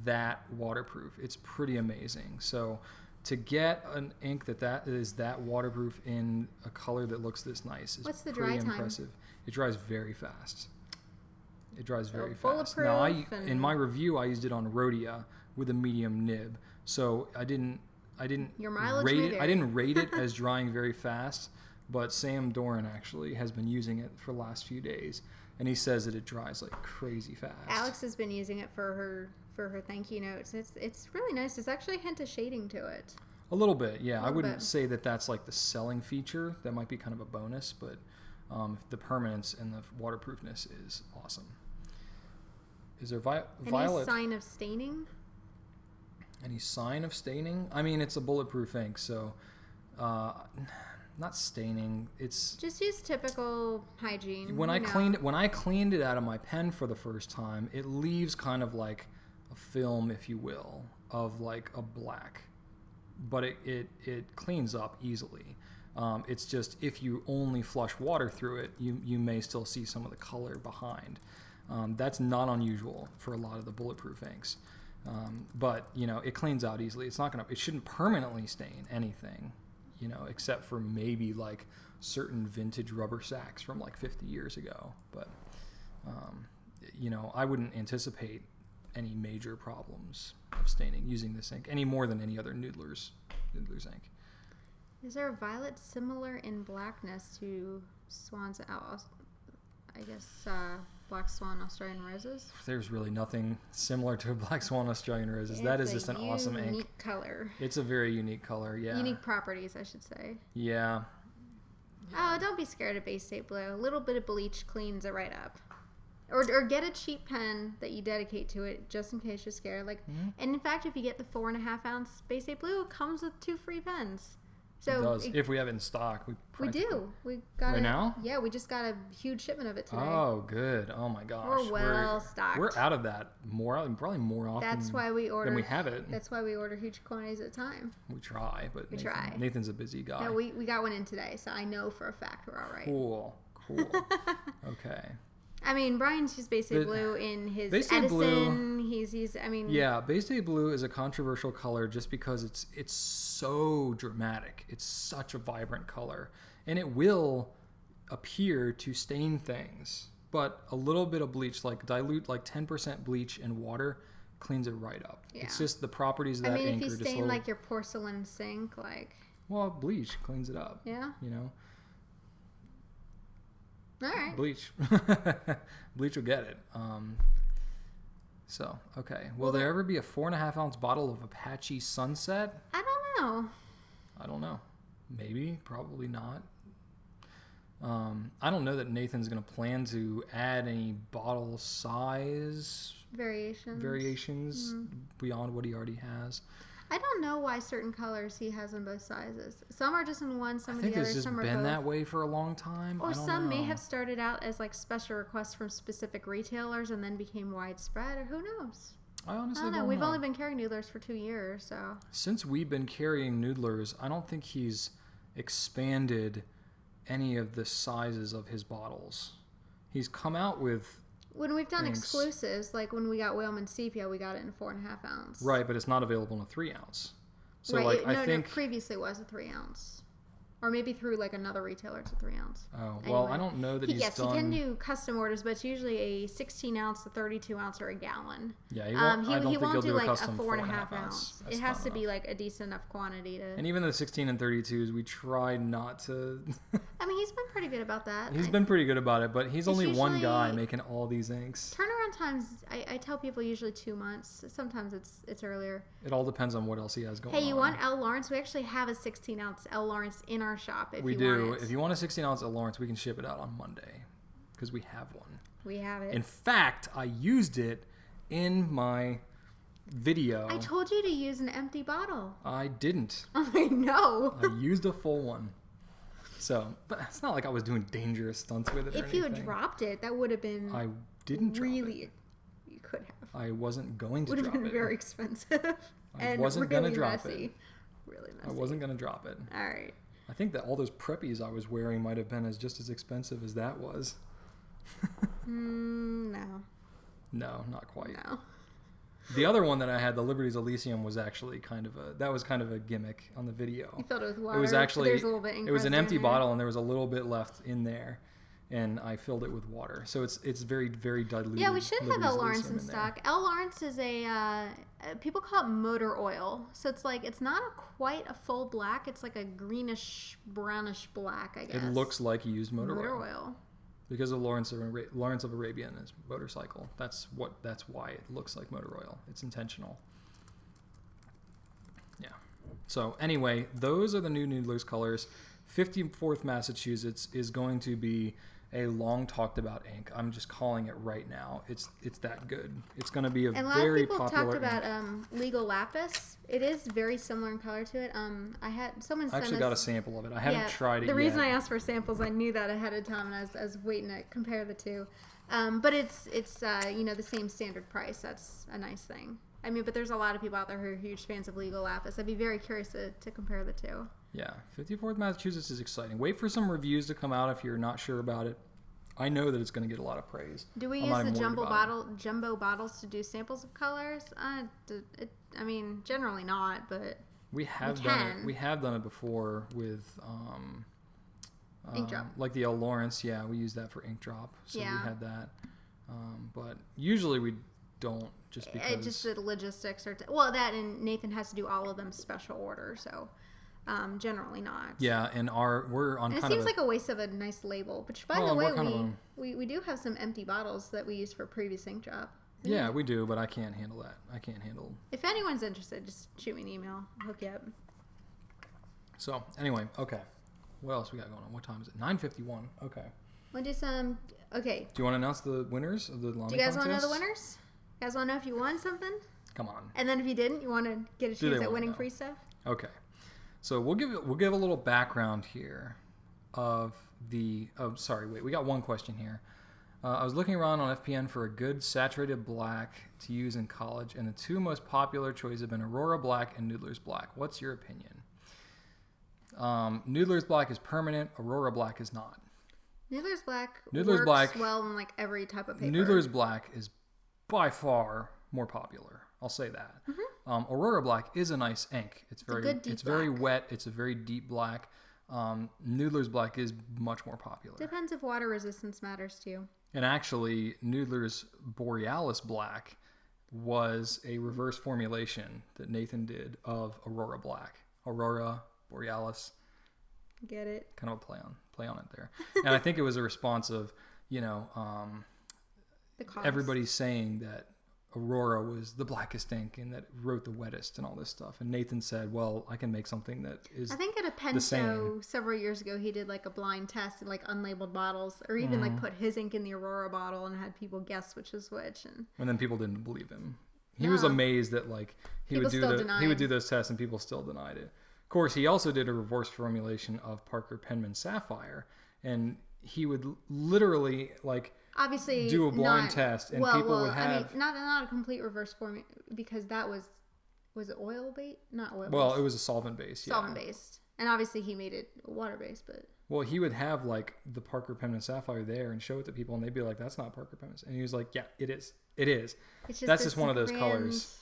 that waterproof. It's pretty amazing. So to get an ink that is that waterproof in a color that looks this nice is What's the pretty dry time? impressive. It dries very fast. Fast. Bulletproof. Now in my review I used it on Rhodia with a medium nib. So I didn't Your mileage rate may it. vary. I didn't rate it as drying very fast, but Sam Doran actually has been using it for the last few days, and he says that it dries like crazy fast. Alex has been using it for her thank you notes. It's really nice. There's actually a hint of shading to it. A little bit, yeah. I wouldn't say that that's like the selling feature. That might be kind of a bonus, but the permanence and the waterproofness is awesome. Is there violet? Any sign of staining? Any sign of staining? I mean, it's a bulletproof ink, so not staining. It's just use typical hygiene. When I cleaned it out of my pen for the first time, it leaves kind of like a film, if you will, of like a black, but it cleans up easily. It's just if you only flush water through it, you may still see some of the color behind. That's not unusual for a lot of the bulletproof inks. But it cleans out easily. It shouldn't permanently stain anything. you know, except for maybe like certain vintage rubber sacks from like 50 years ago. But, you know, I wouldn't anticipate any major problems of staining using this ink any more than any other Noodler's ink. Is there a violet similar in blackness to Swan's, I guess, Black Swan Australian Roses? There's really nothing similar to a Black Swan Australian Roses. That is just an awesome ink. Unique color. It's a very unique color, yeah. Unique properties, I should say. Yeah. Oh, don't be scared of Bay State Blue. A little bit of bleach cleans it right up. Or get a cheap pen that you dedicate to it, just in case you're scared. Like, and in fact, if you get the 4.5 ounce Bay State Blue, it comes with 2 free pens. So it does. If we have it in stock, we do. We got right it now. Yeah, we just got a huge shipment of it today. Oh, good. Oh my gosh. We're well stocked. We're out of that probably more often. That's why we order. Than we have it. That's why we order huge quantities at a time. We try, but we try. Nathan's a busy guy. No, we got one in today, so I know for a fact we're all right. Cool. Okay. I mean, Brian's just Bay State Blue in his Bay State Edison. Blue, He's. I mean. Yeah, Bay State Blue is a controversial color just because it's so dramatic. It's such a vibrant color, and it will appear to stain things. But a little bit of bleach, like dilute like 10% bleach in water, cleans it right up. Yeah. It's just the properties of that ink are just if you stain like your porcelain sink, like. Well, bleach cleans it up. Yeah. You know. All right. Bleach. Bleach will get it. So, okay. Will there ever be a 4.5 ounce bottle of Apache Sunset? I don't know. Maybe. Probably not. I don't know that Nathan's going to plan to add any bottle size variations beyond what he already has. I don't know why certain colors he has in both sizes. Some are just in one, some in the other, I think it's just been that way for a long time. Or some may have started out as like special requests from specific retailers and then became widespread, or who knows? I honestly don't know. We've only been carrying Noodlers for 2 years, so. Since we've been carrying Noodlers, I don't think he's expanded any of the sizes of his bottles. He's come out with... When we've done exclusives, like when we got Whaleman Sepia, we got it in 4.5 ounce. Right, but it's not available in a 3 ounce. So right, like I think previously it was a 3 ounce, or maybe through like another retailer it's a 3 ounce. Oh well, anyway, I don't know that he's done. He can do custom orders, but it's usually a 16 ounce, a 32 ounce, or a gallon. Yeah, he won't. I don't think he'll do like a custom 4.5 ounce. It has to be like a decent enough quantity to. And even the 16 and 32s, we try not to. I mean, he's been pretty good about that. He's been pretty good about it, but he's only one guy making all these inks. Turnaround times, I tell people usually 2 months. Sometimes it's earlier. It all depends on what else he has going on. Hey, you want L. Lawrence? We actually have a 16 ounce L. Lawrence in our shop. We do. If you want a 16 ounce L. Lawrence, we can ship it out on Monday because we have one. We have it. In fact, I used it in my video. I told you to use an empty bottle. I didn't. I know. I used a full one. So, but it's not like I was doing dangerous stunts with it. If you had dropped it, that would have been. I didn't drop it. Really, you could have. I wasn't going to drop it. Would have been very expensive. I wasn't going to drop it. Really messy. I wasn't going to drop it. All right. I think that all those preppies I was wearing might have been just as expensive as that was. No. No, not quite. No. The other one that I had, the Liberties Elysium, was actually kind of a gimmick on the video. You filled it with water. It was actually, there's a little bit it was an empty bottle and there was a little bit left in there. And I filled it with water. So it's very, very diluted. Yeah, we should have L. Lawrence in stock. L. Lawrence is people call it motor oil. So it's not quite a full black. It's like a greenish, brownish black, I guess. It looks like he used motor oil. Oil. Because of Lawrence of Arabia and his motorcycle. That's why it looks like motor oil. It's intentional. Yeah. So anyway, those are the new Noodler's colors. 54th Massachusetts is going to be a long talked about ink. I'm just calling it right now. It's that good. It's going to be a very popular. And a lot of people talked about Legal Lapis. It is very similar in color to it. I had someone sent got a sample of it. I haven't tried it yet. The reason I asked for samples, I knew that ahead of time, and I was waiting to compare the two. But it's the same standard price. That's a nice thing. I mean, but there's a lot of people out there who are huge fans of Legal Lapis. I'd be very curious to compare the two. Yeah, 54th Massachusetts is exciting. Wait for some reviews to come out if you're not sure about it. I know that it's going to get a lot of praise. Do we use the jumbo bottles to do samples of colors? I mean, generally not, but We have done it before with ink drop. like the L. Lawrence. Yeah, we use that for ink drop. So Yeah. we had that. But usually we don't, just because. Just the logistics are... well, that and Nathan has to do all of them special order, so generally not. Yeah, and we're on and kind it seems of like a waste of a nice label. Which, by the way, we do have some empty bottles that we use for previous ink drop. Yeah, we do, but I can't handle that. I can't handle... If anyone's interested, just shoot me an email. I'll hook you up. So, anyway, okay. What else we got going on? What time is it? 9:51. Okay. We'll do some... Okay. Do you want to announce the winners of the Lamy Do you guys contest? want to know the winners? You guys want to know if you won something? Come on. And then if you didn't, you want to get a chance at winning free stuff? Okay. So we'll give a little background here of the... Oh, sorry, wait. We got one question here. I was looking around on FPN for a good saturated black to use in college, and the two most popular choices have been Aurora Black and Noodler's Black. What's your opinion? Noodler's Black is permanent. Aurora Black is not. Noodler's Black works well in like every type of paper. Noodler's Black is by far more popular. I'll say that. Mm-hmm. Aurora Black is a nice ink. It's very wet. It's a very deep black. Noodler's Black is much more popular. Depends if water resistance matters to you. And actually, Noodler's Borealis Black was a reverse formulation that Nathan did of Aurora Black. Aurora Borealis. Get it? Kind of a play on it there. And I think it was a response of, everybody saying that Aurora was the blackest ink and that wrote the wettest and all this stuff. And Nathan said, well, I can make something that is the same. I think at a pen show several years ago, he did like a blind test in like unlabeled bottles, or even like put his ink in the Aurora bottle and had people guess which was which. And then people didn't believe him. He was amazed that like he would do those tests and people still denied it. Of course, he also did a reverse formulation of Parker Penman Sapphire, and he would literally like obviously do a blind test, and people would have... I mean, not a complete reverse formula, because that was it oil based? Not oil based. Well, it was a solvent based. Solvent based, and obviously he made it water based, but... Well, he would have like the Parker Penman Sapphire there and show it to people, and they'd be like, "That's not Parker Penman," and he was like, "Yeah, it is. It is. That's just one of those colors."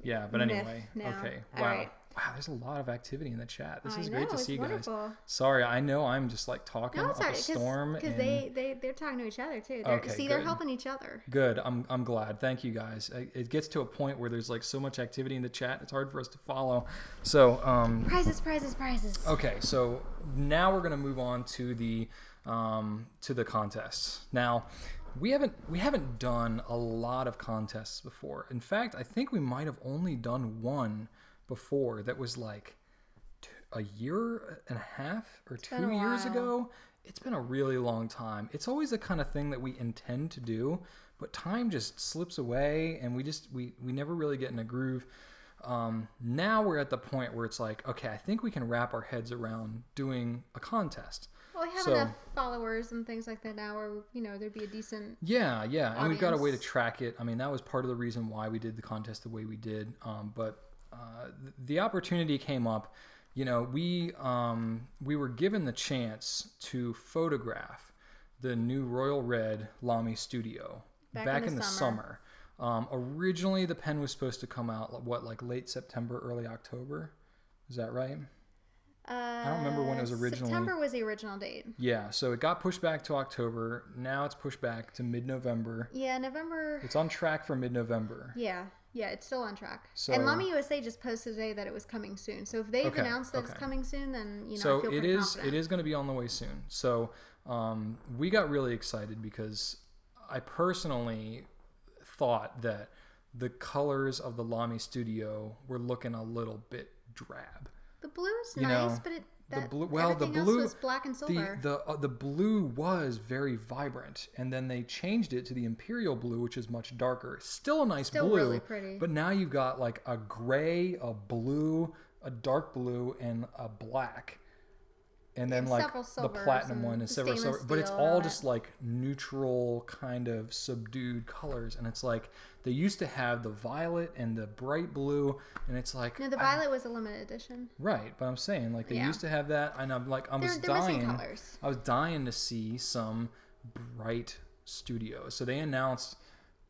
Yeah, but anyway, okay, wow. Right. Wow, there's a lot of activity in the chat. This is great to see, wonderful. Guys. Sorry, I know I'm just like talking up a storm. Because they're talking to each other too. They're helping each other. Good. I'm glad. Thank you guys. It gets to a point where there's like so much activity in the chat. It's hard for us to follow. So prizes. Okay, so now we're gonna move on to the contests. Now, we haven't done a lot of contests before. In fact, I think we might have only done one before that was like a year and a half or 2 years ago. It's been a really long time. It's always the kind of thing that we intend to do, but time just slips away and we never really get in a groove. Now we're at the point where it's like, okay, I think we can wrap our heads around doing a contest. Well, we have enough followers and things like that now where, there'd be a decent audience. And we've got a way to track it. I mean, that was part of the reason why we did the contest the way we did. But the opportunity came up. We were given the chance to photograph the new Royal Red Lamy Studio back in the summer. Originally, the pen was supposed to come out, like late September, early October. Is that right? I don't remember when it was originally. September was the original date. Yeah, so it got pushed back to October. Now it's pushed back to mid-November. Yeah, November. It's on track for mid-November. Yeah, it's still on track. So, and Lamy USA just posted today that it was coming soon. So if they've announced that it's coming soon, then I feel pretty confident. It is going to be on the way soon. So we got really excited because I personally thought that the colors of the Lamy Studio were looking a little bit drab. The blue is nice, but everything else was black and silver. The blue was very vibrant, and then they changed it to the Imperial blue, which is much darker. Still a nice blue, really pretty. But now you've got like a gray, a blue, a dark blue, and a black. And then like the platinum one is several silver, but it's all just like neutral kind of subdued colors. And it's like they used to have the violet and the bright blue, and it's like no, the violet was a limited edition, right? But I'm saying like they used to have that, and I'm like they're dying. Colors. I was dying to see some bright studios. So they announced,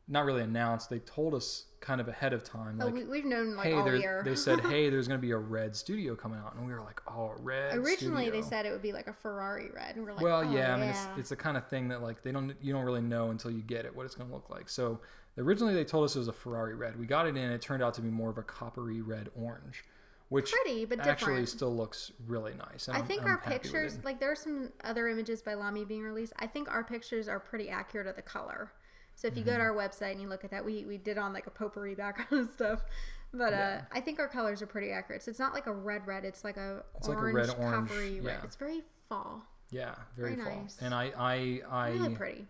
not really announced, they told us kind of ahead of time. Oh, Like, we've known like hey, all year. they said, hey, there's going to be a red studio coming out. And we were like, oh, red Originally, studio. they said it would be like a Ferrari red. And we're like, well, oh, yeah, I mean, it's the kind of thing that like you don't really know until you get it what it's going to look like. So originally they told us it was a Ferrari red. We got it in. It turned out to be more of a coppery red orange. Which pretty, but actually different. Still looks really nice. I think our pictures, like there are some other images by Lamy being released. I think our pictures are pretty accurate of the color. So if you go to our website and you look at that, we did on like a potpourri background and stuff. But I think our colors are pretty accurate. So it's not like a red, it's like a orange, coppery red. It's very fall. Yeah, very fall. Nice. And I really pretty.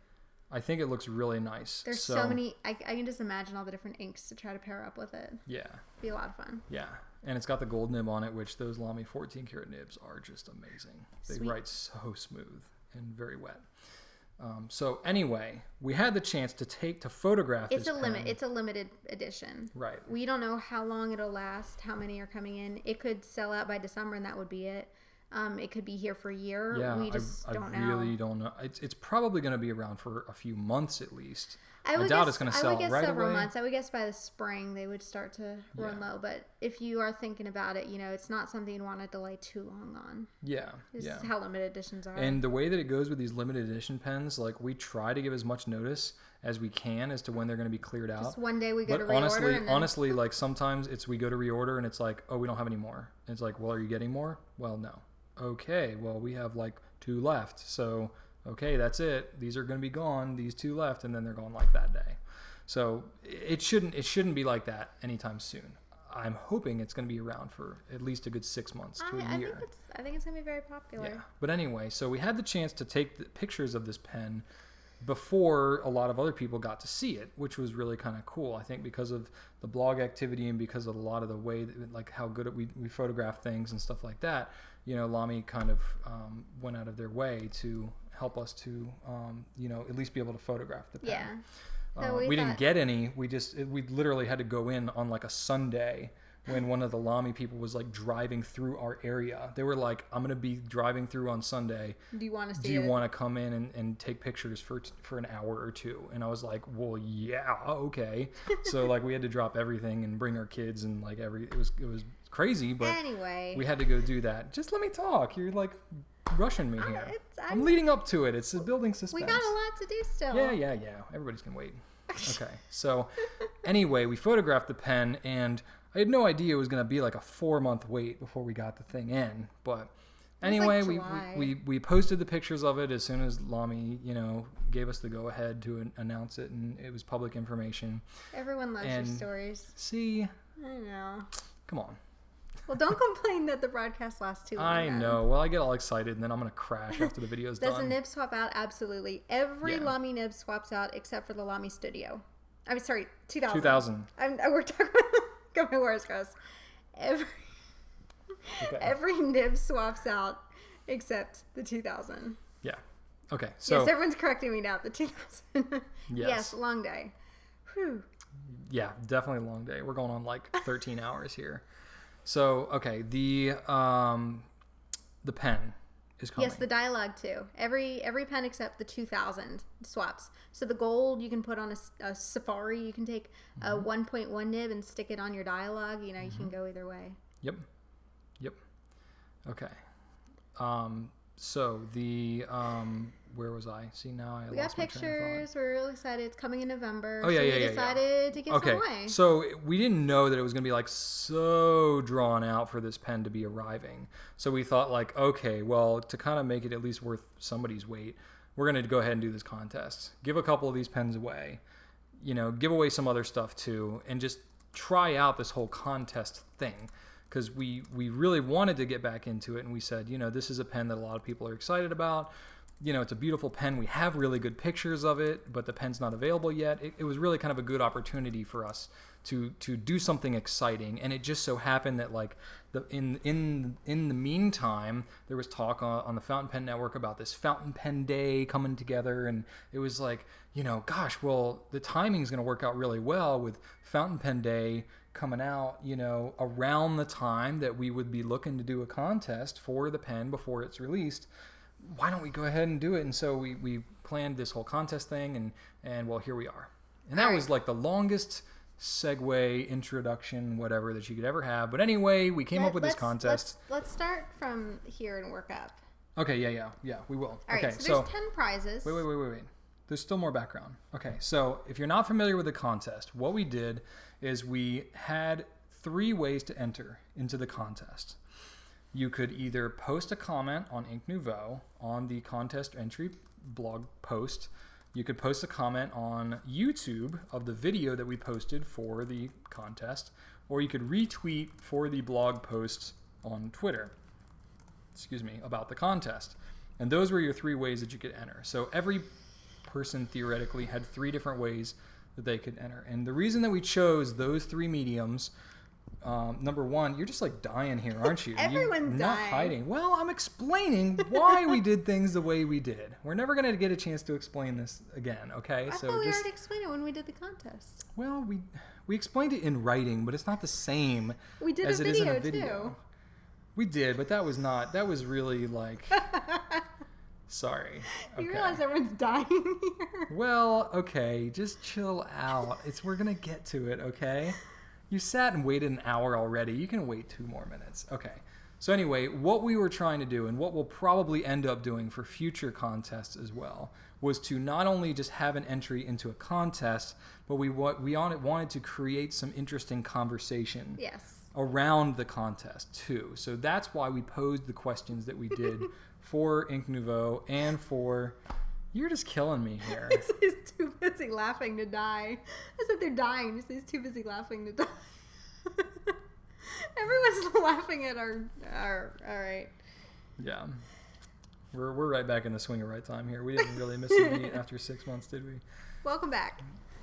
I think it looks really nice. There's so many. I can just imagine all the different inks to try to pair up with it. Yeah. Be a lot of fun. Yeah. And it's got the gold nib on it, which those Lamy 14 karat nibs are just amazing. They write so smooth and very wet. So anyway, we had the chance to photograph this pen. It's a limited edition. Right. We don't know how long it'll last, how many are coming in. It could sell out by December and that would be it. It could be here for a year. Yeah, we just don't know. I really don't know. It's probably going to be around for a few months at least. I doubt it's going to sell right away. I would guess several months. I would guess by the spring they would start to run low. But if you are thinking about it, it's not something you want to delay too long on. Yeah, This is how limited editions are. And the way that it goes with these limited edition pens, like we try to give as much notice as we can as to when they're going to be cleared out. Just one day we go to reorder. Honestly, like sometimes we go to reorder and it's like, oh, we don't have any more. And it's like, well, are you getting more? Well, no. Okay, well, we have like 2 left. So, okay, that's it. These are going to be gone. These 2 left, and then they're gone like that day. So it shouldn't be like that anytime soon. I'm hoping it's going to be around for at least a good 6 months to a year. I think it's going to be very popular. Yeah. But anyway, so we had the chance to take the pictures of this pen before a lot of other people got to see it, which was really kind of cool. I think because of the blog activity and because of a lot of the way that, like how good we photograph things and stuff like that, Lamy kind of went out of their way to help us to at least be able to photograph the pen. Yeah. So we didn't get any. We literally had to go in on like a Sunday when one of the Lamy people was like driving through our area. They were like, I'm going to be driving through on Sunday. Do you want to see Do you want to come in and take pictures for an hour or 2? And I was like, well, yeah, okay. So like we had to drop everything and bring our kids and like it was crazy, but anyway, we had to go do that. Just let me talk. You're like rushing me here. I'm leading up to it. It's building suspense. We got a lot to do still. Yeah. Everybody's going to wait. Okay. So anyway, we photographed the pen and I had no idea it was going to be like a 4-month wait before we got the thing in. But anyway, we posted the pictures of it as soon as Lamy, gave us the go ahead to announce it, and it was public information. Everyone loves your stories. See? I know. Come on. Well, don't complain that the broadcast lasts too long. I know. Well, I get all excited, and then I'm going to crash after the video's done. Does the nib swap out? Absolutely. Every Lamy nib swaps out except for the Lamy Studio. I'm sorry, 2000. 2000. We're talking about... Got my wires crossed. Every nib swaps out except the 2000. Yeah. Okay. So yes, everyone's correcting me now. The 2000. Yes, long day. Whew. Yeah, definitely a long day. We're going on like 13 hours here. So okay, the pen is coming. Yes, the dialogue too. Every pen except the 2000 swaps. So the gold you can put on a Safari. You can take a 1.1 nib and stick it on your dialogue. You can go either way. Yep. Okay. So the where was I? See, now we got pictures. We're really excited. It's coming in November. Oh yeah, so we decided to get some away. So we didn't know that it was going to be like so drawn out for this pen to be arriving. So we thought like, okay, well, to kind of make it at least worth somebody's wait, we're going to go ahead and do this contest. Give a couple of these pens away. Give away some other stuff too, and just try out this whole contest thing. Because we really wanted to get back into it, and we said, this is a pen that a lot of people are excited about. It's a beautiful pen. We have really good pictures of it, but the pen's not available yet. It was really kind of a good opportunity for us to do something exciting, and it just so happened that like in the meantime, there was talk on the Fountain Pen Network about this Fountain Pen Day coming together, and it was like, gosh, well, the timing's going to work out really well with Fountain Pen Day coming out, around the time that we would be looking to do a contest for the pen before it's released. Why don't we go ahead and do it? And so we planned this whole contest thing, and well, here we are. And that was like the longest segue, introduction, whatever that you could ever have. But anyway, we came up with this contest. Let's start from here and work up. Okay, yeah, we will. All right, okay, so there's 10 prizes. Wait. There's still more background. Okay, so if you're not familiar with the contest, what we did is we had 3 ways to enter into the contest. You could either post a comment on Ink Nouveau on the contest entry blog post. You could post a comment on YouTube of the video that we posted for the contest, or you could retweet for the blog post on Twitter, about the contest. And those were your 3 ways that you could enter. So every person theoretically had 3 different ways that they could enter. And the reason that we chose those 3 mediums, number one, you're just like dying here, aren't you? Everyone's not dying. hiding. Well, I'm explaining why we did things the way we did. We're never going to get a chance to explain this again, okay? I thought we already explained it when we did the contest. Well, we explained it in writing, but it's not the same We did as a it is in video, a video. too. We did, but that was really like... Sorry. Okay. You realize everyone's dying here? Well, okay, just chill out. We're going to get to it, okay? You sat and waited an hour already. You can wait 2 more minutes. Okay. So anyway, what we were trying to do, and what we'll probably end up doing for future contests as well, was to not only just have an entry into a contest, but we wanted to create some interesting conversation around the contest too. So that's why we posed the questions that we did for Ink Nouveau and for... You're just killing me here. He's too busy laughing to die. I said they're dying. He's too busy laughing to die. Everyone's laughing at our all right. Yeah. We're right back in the swing of right time here. We didn't really miss a beat after 6 months, did we? Welcome back.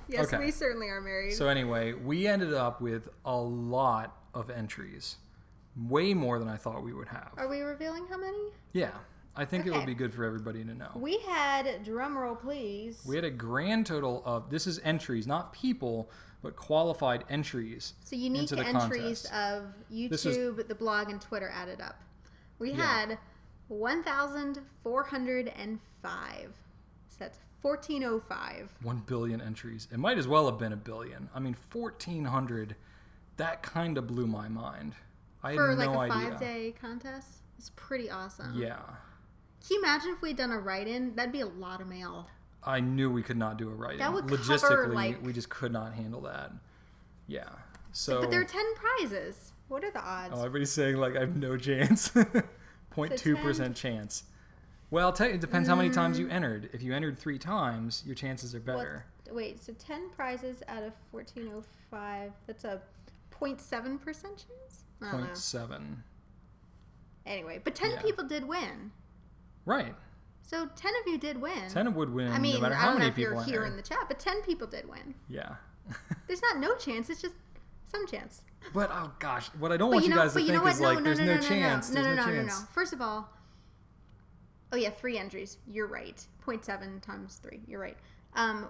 Yes, okay. We certainly are married. So anyway, we ended up with a lot of entries. Way more than I thought we would have. Are we revealing how many? Yeah. I think it would be good for everybody to know. We had, drum roll please. We had a grand total of, this is entries, not people, but qualified entries. So unique entries of YouTube, the blog, and Twitter added up. We had 1,405. So that's 1,405. 1 billion entries. It might as well have been a billion. I mean, 1,400. That kind of blew my mind. I had no idea. For like a 5-day contest? It's pretty awesome. Yeah. Can you imagine if we'd done a write-in? That'd be a lot of mail. I knew we could not do a write-in. That would logistically, we just could not handle that. Yeah. So. But there are 10 prizes. What are the odds? Oh, everybody's saying like I have no chance. 0.2% chance. Well, it depends how many times you entered. If you entered 3 times, your chances are better. Wait, so 10 prizes out of 1,405. That's a 0.7% chance? 0.7. Anyway, but 10 people did win. Right. So 10 of you did win. 10 would win. I mean, no matter how many people I don't know if you're here in the chat, but 10 people did win. Yeah. There's not no chance. It's just some chance. But oh gosh, what I don't want you guys to think is like there's no chance. No. First of all, 3 entries. You're right. 0.7 times 3. You're right.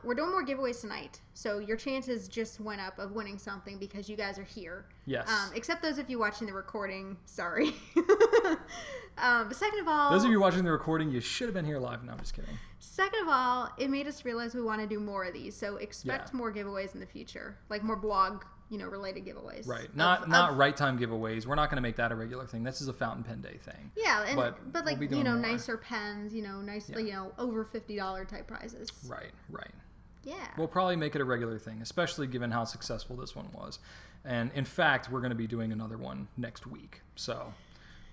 We're doing more giveaways tonight, so your chances just went up of winning something because you guys are here. Yes. Except those of you watching the recording. Sorry. Second of all, those of you watching the recording, you should have been here live. No, I'm just kidding. Second of all, it made us realize we want to do more of these, so expect more giveaways in the future, like more blog, related giveaways. Right. Not right time giveaways. We're not going to make that a regular thing. This is a fountain pen day thing. Yeah, but like we'll nicer pens, over $50 type prizes. Right. Yeah. We'll probably make it a regular thing, especially given how successful this one was. And in fact, we're going to be doing another one next week. So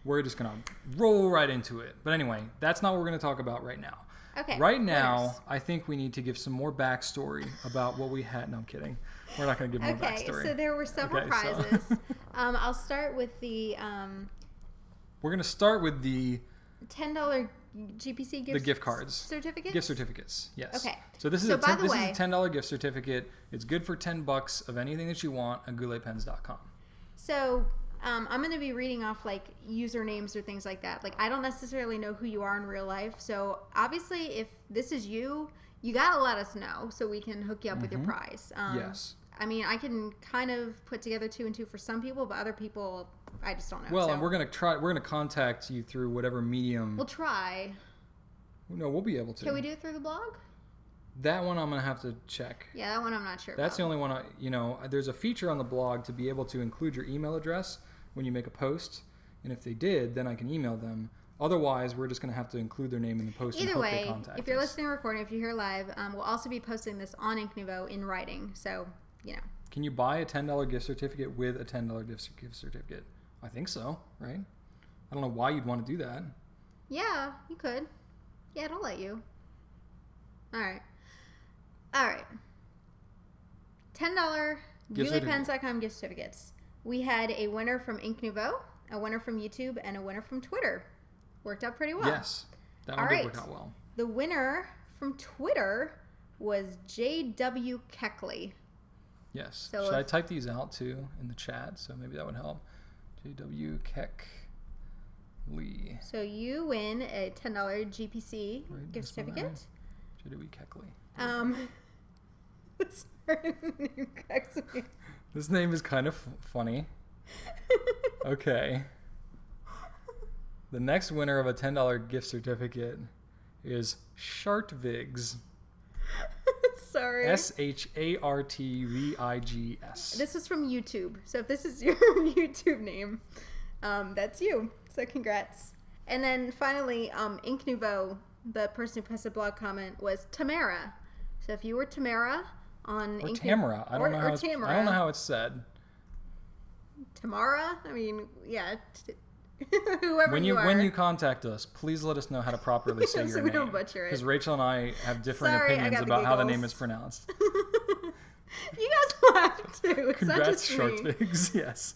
we're just going to roll right into it. But anyway, that's not what we're going to talk about right now. Okay. Right now, I think we need to give some more backstory about what we had. No, I'm kidding. We're not going to give more backstory. Okay, so there were several prizes. I'll start with the... we're going to start with the... $10 GPC gift cards. Certificates? Gift certificates, yes. Okay. So this is a $10 gift certificate. It's good for $10 of anything that you want at gouletpens.com. So... I'm going to be reading off like usernames or things like that. Like I don't necessarily know who you are in real life. So obviously if this is you got to let us know so we can hook you up with your prize. Yes. I mean, I can kind of put together 2 and 2 for some people, but other people, I just don't know. Well, and we're going to contact you through whatever medium. We'll try. No, we'll be able to. Can we do it through the blog? That one I'm going to have to check. Yeah, that one I'm not sure That's about. the only one, there's a feature on the blog to be able to include your email address when you make a post. And if they did, then I can email them. Otherwise, we're just going to have to include their name in the post and Either hope they way, contact if you're us. listening or recording, if you're here live, we'll also be posting this on Ink Nouveau in writing. So, Can you buy a $10 gift certificate with a $10 gift certificate? I think so, right? I don't know why you'd want to do that. Yeah, you could. Yeah, it'll let you. All right. $10 GuliPens.com gift certificates. We had a winner from Ink Nouveau, a winner from YouTube, and a winner from Twitter. Worked out pretty well. Yes, that one did work out well. The winner from Twitter was J.W. Keckley. Yes. So Should I type these out too in the chat? So maybe that would help. J.W. Keckley. So you win a $10 GPC gift certificate. J.W. Keckley. Sorry, name cracks me. This name is kind of funny. Okay. The next winner of a $10 gift certificate is Shartvigs. Sorry. Shartvigs. This is from YouTube. So if this is your YouTube name, that's you. So congrats. And then finally, Ink Nouveau, the person who posted a blog comment, was Tamara. So if you were Tamara on or Ink Tamara. I don't know how Tamara. I don't know how it's said. Tamara? I mean, yeah. Whoever when you are. When you contact us, please let us know how to properly say So your we name. don't butcher it. Because Rachel and I have different Sorry, opinions about how the name is pronounced. You guys laugh too. It's not Congrats, just me. Shartvigs. Yes.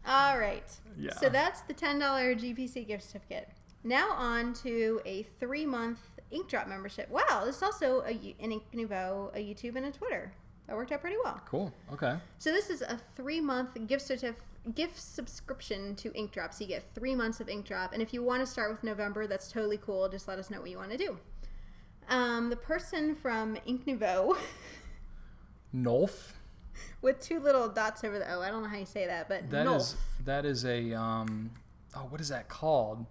All right. Yeah. So that's the $10 GPC gift certificate. Now on to a 3-month InkDrop membership. Wow, this is also an Ink Nouveau, a YouTube, and a Twitter. That worked out pretty well. Cool. Okay. So this is a 3-month gift subscription to InkDrop. So you get 3 months of InkDrop. And if you want to start with November, that's totally cool. Just let us know what you want to do. The person from Ink Nouveau... Nolf? With 2 little dots over the O. I don't know how you say that, but Nolf. That is a... what is that called?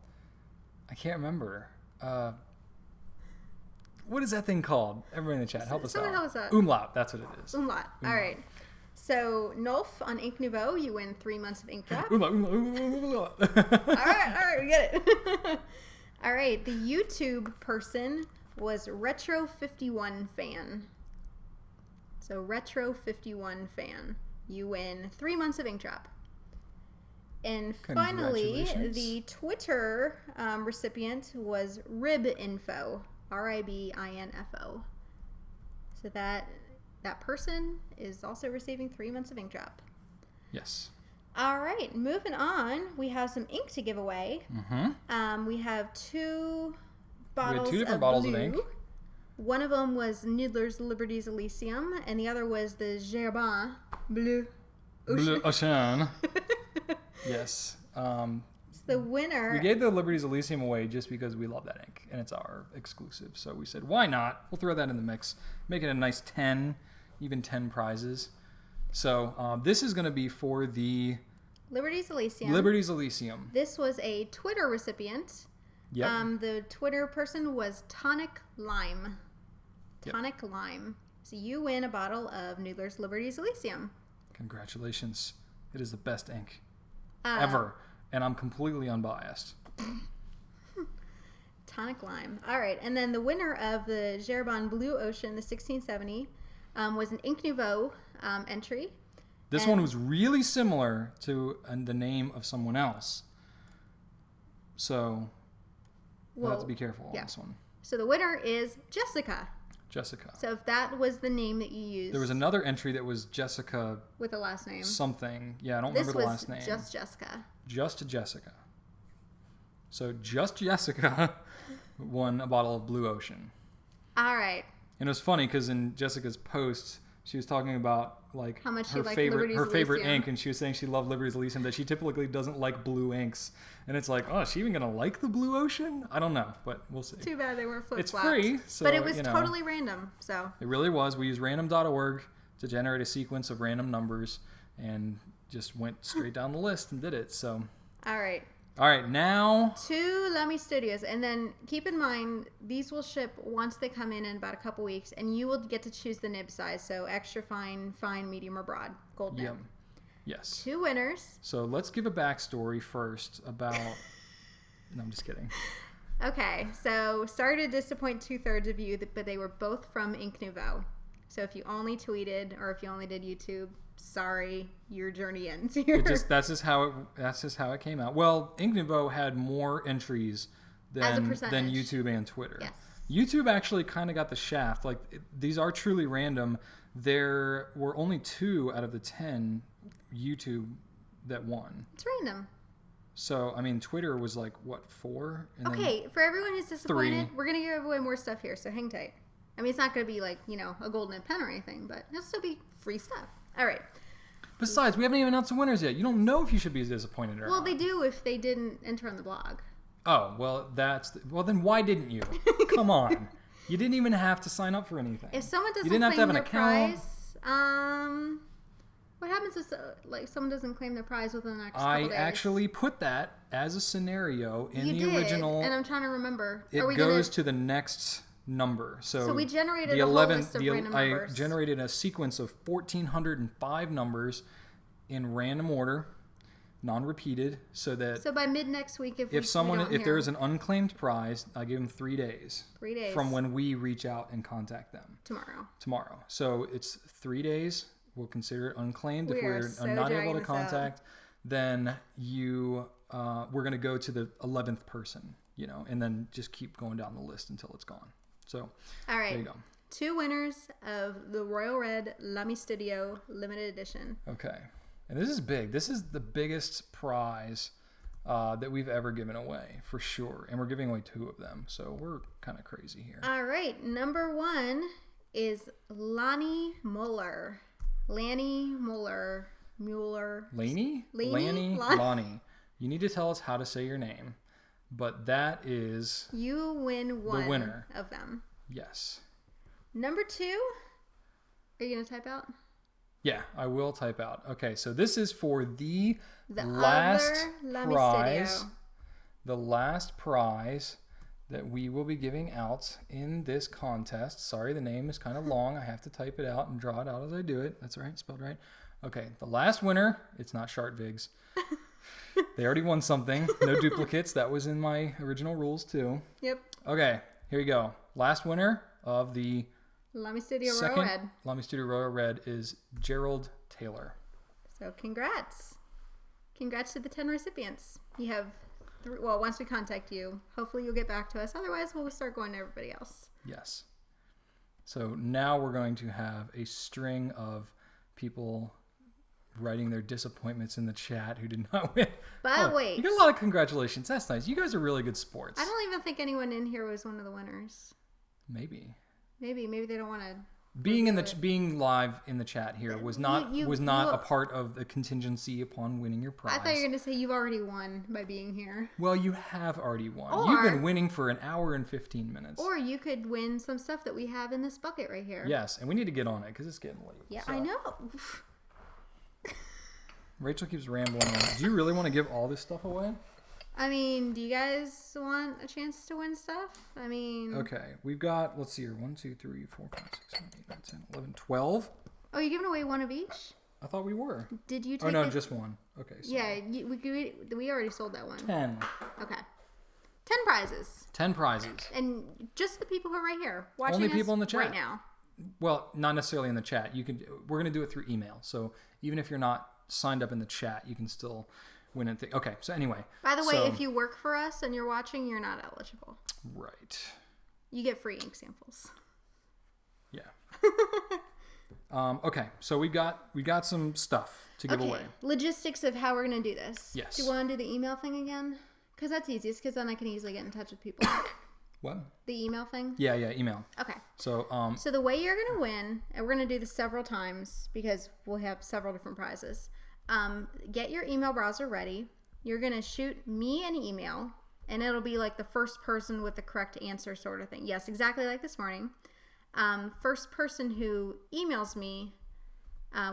I can't remember. What is that thing called? Everybody in the chat, help us out. Help us out. Umlaut, that's what it is. Umlaut. All right. So, Nolf on Ink Nouveau, you win 3 months of InkDrop. Umlaut. All right, we get it. All right, the YouTube person was Retro51Fan. So, Retro51Fan, you win 3 months of InkDrop. And finally, the Twitter recipient was Ribinfo, RIBINFO. So that person is also receiving 3 months of InkDrop. Yes. All right, moving on. We have some ink to give away. Mm-hmm. We have 2 bottles. We had 2 different bottles blue. of ink. One of them was Noodler's Liberties Elysium, and the other was the Gerbin Bleu Ocean. Yes. The winner. We gave the Liberties Elysium away just because we love that ink, and it's our exclusive. So we said, why not? We'll throw that in the mix. Make it a nice 10, even 10 prizes. So this is going to be for the Liberties Elysium. Liberties Elysium. This was a Twitter recipient. Yep. The Twitter person was Tonic Lime. Yep. Tonic Lime. So you win a bottle of Noodler's Liberties Elysium. Congratulations. It is the best ink ever. And I'm completely unbiased. Tonic Lime. All right. And then the winner of the Gerbin Blue Ocean, the 1670, was an Ink Nouveau entry. This one was really similar to the name of someone else. So we'll have to be careful on this one. So the winner is Jessica. Jessica. So if that was the name that you used. There was another entry that was Jessica. With a last name. Something. Yeah, I don't remember the last name. Just Jessica. Just Jessica. So Just Jessica won a bottle of Blue Ocean. All right. And it was funny because in Jessica's post, she was talking about like how much her favorite ink, and she was saying she loved Liberties Elysium, that she typically doesn't like blue inks. And it's like, oh, is she even gonna like the Blue Ocean? I don't know, but we'll see. Too bad they weren't flip-flopped. It's free, so, but it was totally random. So it really was. We used random.org to generate a sequence of random numbers, and just went straight down the list and did it. So all right. All right, now 2 Lamy Studios, and then keep in mind these will ship once they come in about a couple weeks, and you will get to choose the nib size. So extra fine, medium, or broad. Gold nib. Yes. 2 winners. So let's give a backstory first about. No, I'm just kidding. Okay, so sorry to disappoint 2/3 of you, but they were both from Ink Nouveau. So if you only tweeted or if you only did YouTube, sorry, your journey ends here. That's just how it came out. Well, Ink Nouveau had more entries than YouTube and Twitter. Yes. YouTube actually kind of got the shaft. Like these are truly random. There were only 2 out of the 10 YouTube that won. It's random. So, I mean, Twitter was like, what, 4? And okay, for everyone who's disappointed, 3. we're going to give away more stuff here, so hang tight. I mean, it's not going to be like, a gold nib pen or anything, but it'll still be free stuff. All right. Besides, we haven't even announced the winners yet. You don't know if you should be disappointed or not. Well, they do if they didn't enter on the blog. Oh, well, then why didn't you? Come on. You didn't even have to sign up for anything. If someone doesn't claim their prize, what happens if someone doesn't claim their prize within the next couple days? I actually put that as a scenario in the original. And I'm trying to remember. It goes to the next number. So we generated a whole list of random numbers. I generated a sequence of 1,405 numbers in random order, non-repeated, so by mid next week, if there is an unclaimed prize, I give them 3 days. 3 days from when we reach out and contact them. Tomorrow. So it's 3 days. We'll consider it unclaimed. If we're not able to contact, then we're going to go to the 11th person, and then just keep going down the list until it's gone. So, all right. There you go. 2 winners of the Royal Red Lamy Studio limited edition. Okay. And this is big. This is the biggest prize that we've ever given away, for sure. And we're giving away 2 of them. So we're kind of crazy here. All right. Number 1 is Lany Muller. Lanny Muller. Lanny? Lonnie. You need to tell us how to say your name. But that is... You win one the winner of them. Yes. Number 2. Are you going to type out? Yeah, I will type out. Okay, so this is for the last prize. Studio. The last prize that we will be giving out in this contest. Sorry, the name is kind of long. I have to type it out and draw it out as I do it. That's right, spelled right. Okay, the last winner, it's not Shartvigs. They already won something. No duplicates. That was in my original rules too. Yep. Okay, here we go. Last winner of the Lamy Studio second Royal Red. Lamy Studio Royal Red is Gerald Taylor. So congrats. Congrats to the 10 recipients. You have once we contact you, hopefully you'll get back to us. Otherwise, we'll start going to everybody else. Yes. So now we're going to have a string of people writing their disappointments in the chat who did not win. But wait. You got a lot of congratulations. That's nice. You guys are really good sports. I don't even think anyone in here was one of the winners. Maybe they don't want to. Being live in the chat here was not a part of the contingency upon winning your prize. I thought you were going to say you've already won by being here. Well, you have already won. You've been winning for 1 hour and 15 minutes. Or you could win some stuff that we have in this bucket right here. Yes, and we need to get on it because it's getting late. Yeah, so. I know. Rachel keeps rambling on. Do you really want to give all this stuff away? I mean, do you guys want a chance to win stuff? I mean... Okay, we've got, let's see here, 1, 2, 3, 4, 5, 6, 7, 8, 9, 10, 11, 12. Oh, you're giving away one of each? I thought we were. Did you take Oh, no, just one. Okay. So. Yeah, we already sold that one. 10. Okay. 10 prizes. 10 prizes. And just the people who are right here watching Only people in the chat right now. Well, not necessarily in the chat. We're going to do it through email. So even if you're not signed up in the chat, you can still... Okay, so anyway. By the way, if you work for us and you're watching, you're not eligible. Right. You get free ink samples. Yeah. Okay, so we got some stuff to give away. Logistics of how we're going to do this. Yes. Do you want to do the email thing again? Because that's easiest, because then I can easily get in touch with people. What? The email thing? Yeah, email. Okay. So the way you're going to win, and we're going to do this several times because we'll have several different prizes. Get your email browser ready. You're going to shoot me an email, and it'll be like the first person with the correct answer sort of thing. Yes, exactly like this morning. First person who emails me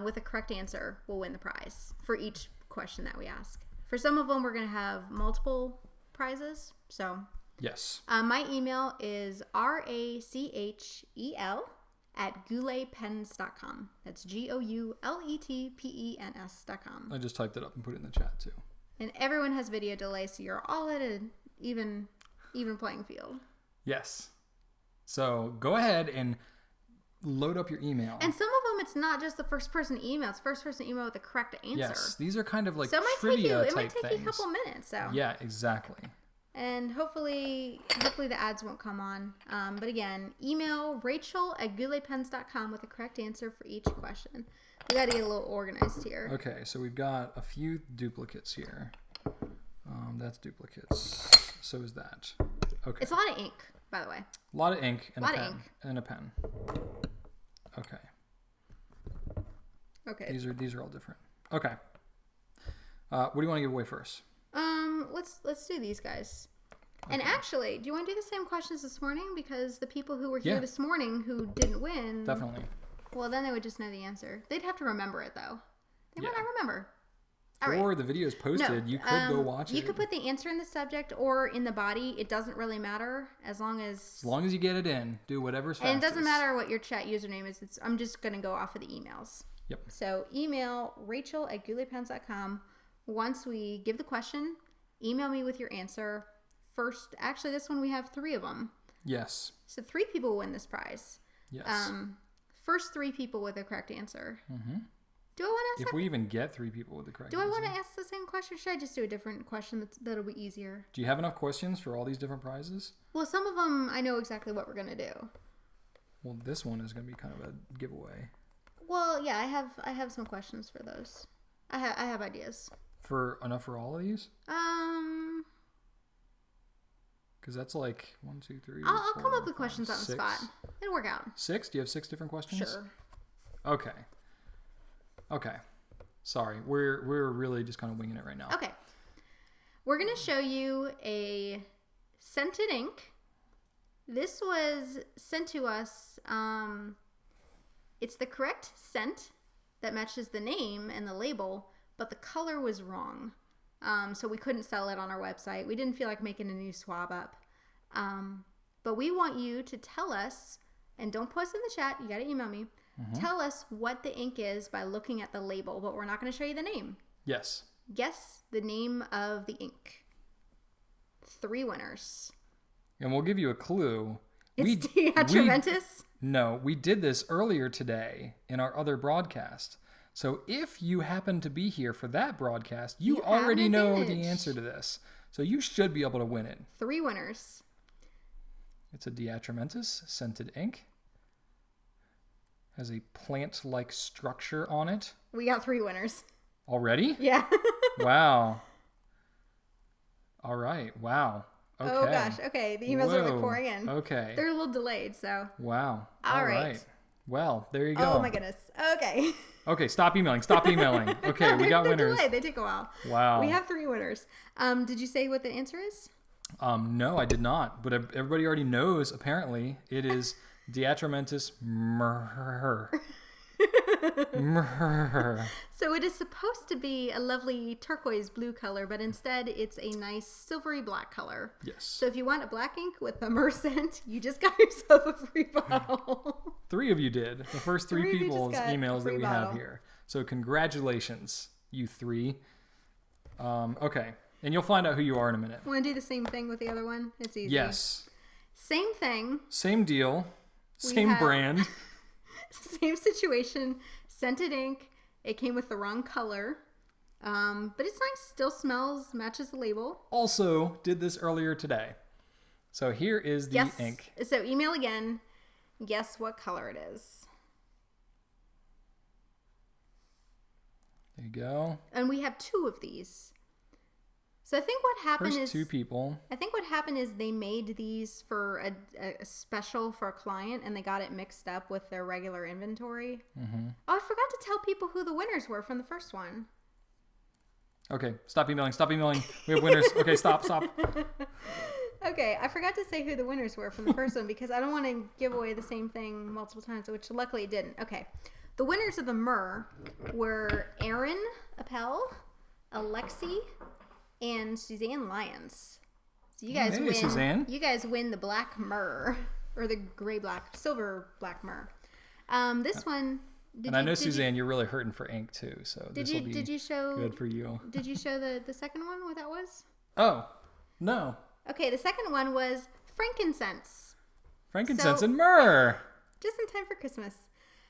with the correct answer will win the prize for each question that we ask. For some of them, we're going to have multiple prizes. So Yes. my email is rachel@gouletpens.com. That's gouletpens.com. I just typed it up and put it in the chat too. And everyone has video delay, so you're all at an even playing field. Yes. So go ahead and load up your email. And some of them, it's not just the first person email; it's first person email with the correct answer. Yes, these are kind of like so trivia it type might take things. you a couple minutes. So yeah, exactly. And hopefully the ads won't come on. But again, email rachel@gouletpens.com with the correct answer for each question. We got to get a little organized here. Okay, so we've got a few duplicates here. That's duplicates. So is that. Okay. It's a lot of ink, by the way. A lot of ink and a pen. Ink. And a pen. Okay. Okay. These are all different. Okay. What do you want to give away first? Let's do these guys. Okay. And actually, do you want to do the same questions this morning? Because the people who were here this morning who didn't win. Definitely. Well, then they would just know the answer. They'd have to remember it, though. They might not remember. All right. Or the video is posted. You could go watch it. You could put the answer in the subject or in the body. It doesn't really matter as long as you get it in. Do whatever's fastest. And it doesn't matter what your chat username is. I'm just going to go off of the emails. Yep. So email rachel@gouletpens.com. Once we give the question, email me with your answer. First, actually, this one we have 3 of them. Yes. So 3 people will win this prize. Yes. First 3 people with the correct answer. Mm-hmm. Do I want to ask? If we even get 3 people with the correct answer. Do I want to ask the same question? Or should I just do a different question that'll be easier? Do you have enough questions for all these different prizes? Well, some of them I know exactly what we're gonna do. Well, this one is gonna be kind of a giveaway. Well, yeah, I have some questions for those. I have ideas. For enough for all of these? Because that's like 1, 2, 3. I'll 4, come up with 5, questions on the 6. spot. It'll work out. 6? Do you have 6 different questions? Sure. Okay. Sorry, we're really just kind of winging it right now. Okay. We're gonna show you a scented ink. This was sent to us. It's the correct scent that matches the name and the label, but the color was wrong. So we couldn't sell it on our website. We didn't feel like making a new swab up. But we want you to tell us, and don't post in the chat, you gotta email me. Mm-hmm. Tell us what the ink is by looking at the label, but we're not gonna show you the name. Yes. Guess the name of the ink. 3 winners. And we'll give you a clue. It's Trementis? No, we did this earlier today in our other broadcast. So if you happen to be here for that broadcast, you already know the answer to this. So you should be able to win it. 3 winners. It's a Diatramentis scented ink. Has a plant-like structure on it. We got 3 winners. Already? Yeah. Wow. All right. Wow. Okay. Oh gosh. Okay. The emails are like pouring in. Okay. They're a little delayed, so. Wow. All right. Well, there you go. Oh my goodness. Okay. Okay. Stop emailing. Okay. We got winners. Delayed. They take a while. Wow. We have 3 winners. Did you say what the answer is? No, I did not. But everybody already knows. Apparently, it is Diatramentis myrrh. So it is supposed to be a lovely turquoise blue color, but instead it's a nice silvery black color. Yes. So if you want a black ink with a myrrh scent, you just got yourself a free bottle. 3 of you did. The first 3 people's emails that we have here. So congratulations, you 3. Okay. And you'll find out who you are in a minute. Want to do the same thing with the other one? It's easy. Yes. Same thing. Same deal. Same brand. Same situation. Scented ink. It came with the wrong color. But it's nice. Still smells. Matches the label. Also did this earlier today. So here is the ink. So email again. Guess what color it is. There you go. And we have 2 of these. So I think what happened First 2 people. I think what happened is they made these for a special for a client, and they got it mixed up with their regular inventory. Mm-hmm. Oh, I forgot to tell people who the winners were from the first one. Okay, stop emailing. We have winners. Okay, stop. Okay, I forgot to say who the winners were from the first one because I don't want to give away the same thing multiple times, which luckily it didn't. Okay, the winners of the myrrh were Aaron Appel, Alexi, and Suzanne Lyons. So you guys hey, win. Suzanne. You guys win the black myrrh, or the silver black myrrh. This one. I know Suzanne, you're really hurting for ink too, so this will be good for you. Did you show the second one? What that was? Oh, no. Okay, the second one was frankincense. Frankincense and myrrh. Just in time for Christmas.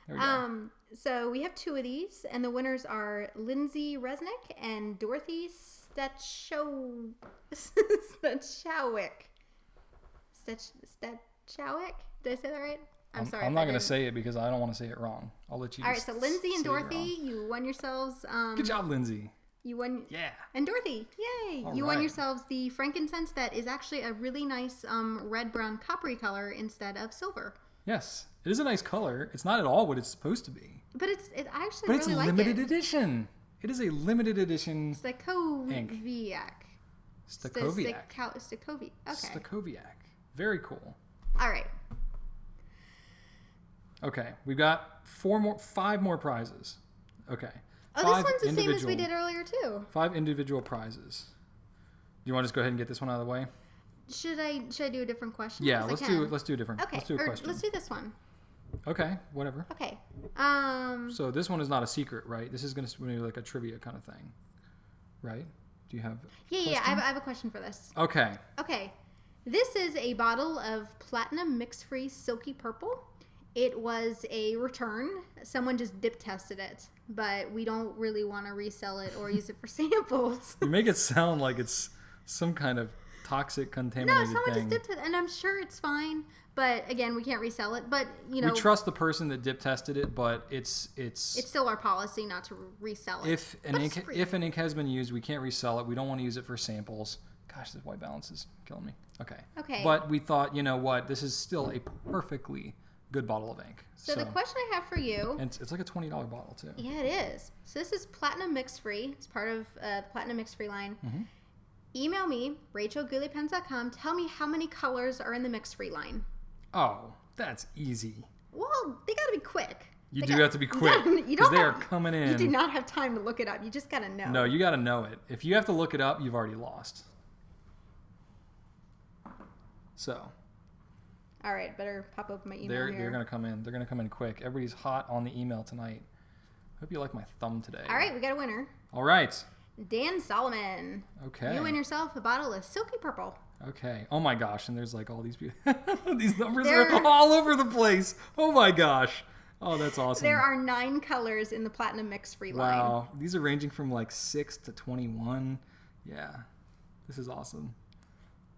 There we go. So we have 2 of these, and the winners are Lindsay Resnick and Dorothy Stachowik. Stachowik. Did I say that right? I'm sorry. I'm not going to say it because I don't want to say it wrong. I'll let you. All right, so Lindsay and Dorothy, you won yourselves. Good job, Lindsay. You won. Yeah. And Dorothy, yay! All you right. won yourselves the frankincense that is actually a really nice red, brown, coppery color instead of silver. Yes, it is a nice color. It's not at all what it's supposed to be. But I actually But really it's like limited it. edition. It is a limited edition. Stakoviak. Stakoviak. Okay. Stakoviak. Very cool. All right. Okay, we've got 5 more prizes. Okay. Oh, this one's the same as we did earlier too. 5 individual prizes. Do you want to just go ahead and get this one out of the way? Should I do a different question? Yeah, let's do a different. Okay, let's do a question. let's do this one. Okay, whatever. Okay. So this one is not a secret, right? This is going to be like a trivia kind of thing, right? Do you have? Yeah. I have a question for this. Okay. Okay. This is a bottle of Platinum Mix-Free Silky Purple. It was a return. Someone just dip tested it, but we don't really want to resell it or use it for samples. You make it sound like it's some kind of toxic, contaminated someone thing. just dipped it, and I'm sure it's fine. But again, we can't resell it. But we trust the person that dip tested it, but it's still our policy not to resell it. If an ink has been used, we can't resell it. We don't want to use it for samples. Gosh, this white balance is killing me. Okay. But we thought, you know what? This is still a perfectly good bottle of ink. So the question I have for you... And it's like a $20 bottle, too. Yeah, it is. So this is Platinum Mix-Free. It's part of the Platinum Mix-Free line. Mm-hmm. Email me, rachelgooleypens.com. Tell me how many colors are in the Mix-Free line. Oh, that's easy. Well, they got to be quick. You have to be quick because they are coming in. You do not have time to look it up. You just got to know. No, you got to know it. If you have to look it up, you've already lost. So... All right, better pop open my email They're here. going to come in. They're going to come in quick. Everybody's hot on the email tonight. Hope you like my thumb today. All right, we got a winner. All right. Dan Solomon. Okay. You win yourself a bottle of Silky Purple. Okay. Oh my gosh, and there's like all these these numbers are all over the place. Oh my gosh. Oh, that's awesome. There are 9 colors in the Platinum Mix-Free line. Wow. These are ranging from like 6 to 21. Yeah. This is awesome.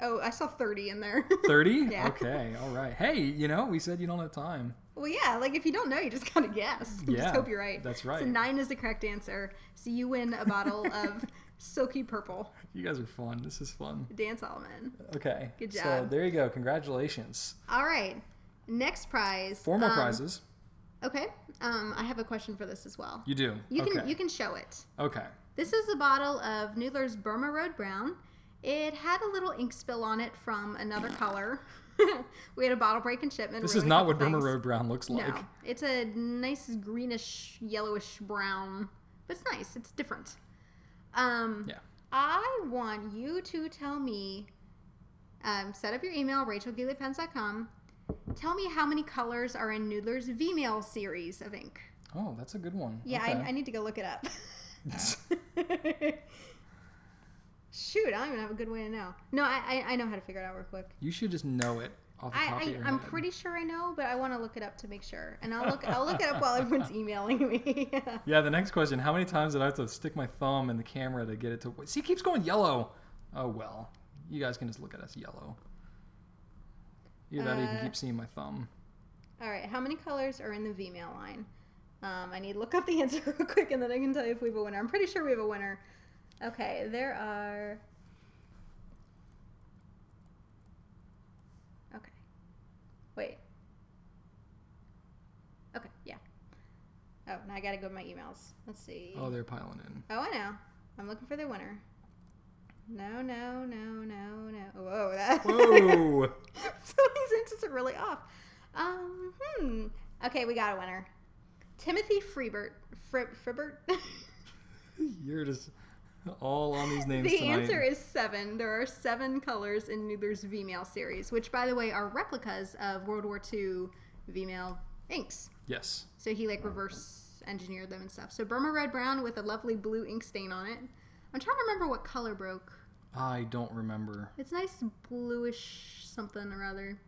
Oh, I saw 30 in there. 30? Yeah. Okay, all right. Hey, we said you don't have time. Well, yeah, like if you don't know, you just gotta guess. You just hope you're right. That's right. So 9 is the correct answer. So you win a bottle of Silky Purple. You guys are fun. This is fun. Dan Solomon. Okay. Good job. So there you go. Congratulations. All right. Next prize. 4 more prizes. Okay. I have a question for this as well. You do? You can show it. Okay. This is a bottle of Noodler's Burma Road Brown. It had a little ink spill on it from another color. We had a bottle break in shipment. This is not what Burma Road Brown looks like. No, it's a nice greenish, yellowish brown, but it's nice. It's different. Yeah. I want you to tell me, set up your email, rachelgooleypens.com. Tell me how many colors are in Noodler's V-Mail series of ink. Oh, that's a good one. Yeah, okay. I need to go look it up. Shoot, I don't even have a good way to know. No, I know how to figure it out real quick. You should just know it off the top of your head. I'm pretty sure I know, but I want to look it up to make sure. And I'll look it up while everyone's emailing me. Yeah, the next question. How many times did I have to stick my thumb in the camera to get it to... See, it keeps going yellow. Oh, well. You guys can just look at us yellow. Either that or you can keep seeing my thumb. All right, how many colors are in the V-Mail line? I need to look up the answer real quick, and then I can tell you if we have a winner. I'm pretty sure we have a winner. Okay, there are... Okay. Wait. Okay, yeah. Oh, now I gotta go to my emails. Let's see. Oh, they're piling in. Oh, I know. I'm looking for the winner. No. Whoa, that... Whoa! Some of these answers are really off. Okay, we got a winner. Timothy Fribert. You're just... All on these names The tonight. answer is 7. There are 7 colors in Noodler's V-Mail series, which, by the way, are replicas of World War II V-Mail inks. Yes. So he like reverse engineered them and stuff. So Burma Red Brown with a lovely blue ink stain on it. I'm trying to remember what color broke. I don't remember. It's nice bluish something or other.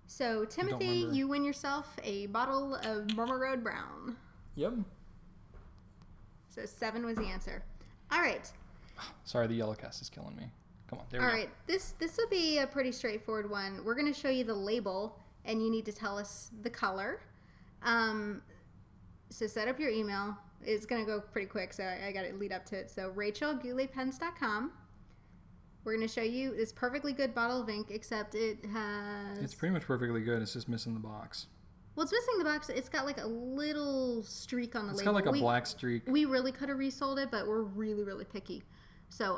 So Timothy, you win yourself a bottle of Burma Red Brown. Yep. So 7 was the answer. All right. Sorry, the yellow cast is killing me. Come on, there we All go. right. This will be a pretty straightforward one. We're going to show you the label, and you need to tell us the color. So set up your email. It's going to go pretty quick, so I got to lead up to it. So rachel@gouletpens.com. We're going to show you this perfectly good bottle of ink, except it has... It's pretty much perfectly good. It's just missing the box. Well, it's missing the box. It's got like a little streak on the label. It's got like a black streak. We really could have resold it, but we're really, really picky. So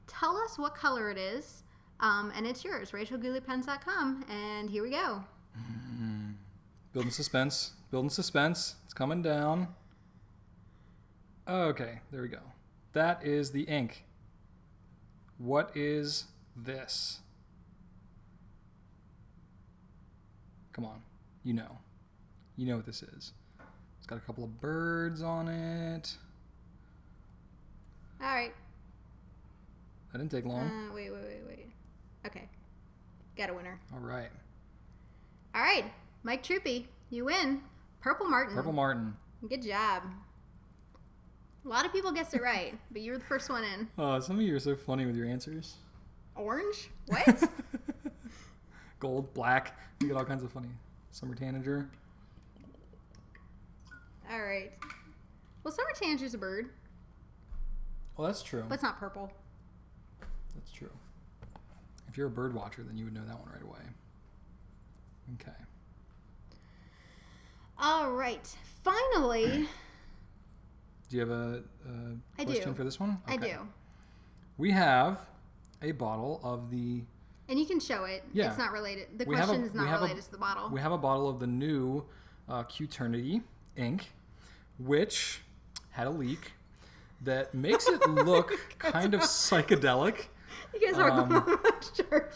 tell us what color it is, and it's yours, rachel@gouletpens.com. And here we go. Building suspense. Building suspense. It's coming down. Okay, there we go. That is the ink. What is this? Come on. You know. You know what this is. It's got a couple of birds on it. All right. That didn't take long. Wait. Okay. Got a winner. All right. All right. Mike Troopy, you win. Purple Martin. Purple Martin. Good job. A lot of people guessed it right, but you were the first one in. Oh, some of you are so funny with your answers. Orange? What? Gold, black. You get all kinds of funny. Summer tanager. All right. Well, summer tanager's a bird, Well, that's true. but it's not purple. That's true. If you're a bird watcher, then you would know that one right away. Okay. All right. Finally, Do you have a I question do. for this one? I Okay. do. We have a bottle of the... And you can show it. Yeah. It's not related. The We have question a- is we not have a- related to the bottle. We have a bottle of the new Qternity ink, which had a leak that makes it look kind of psychedelic. You guys are going on much sharp.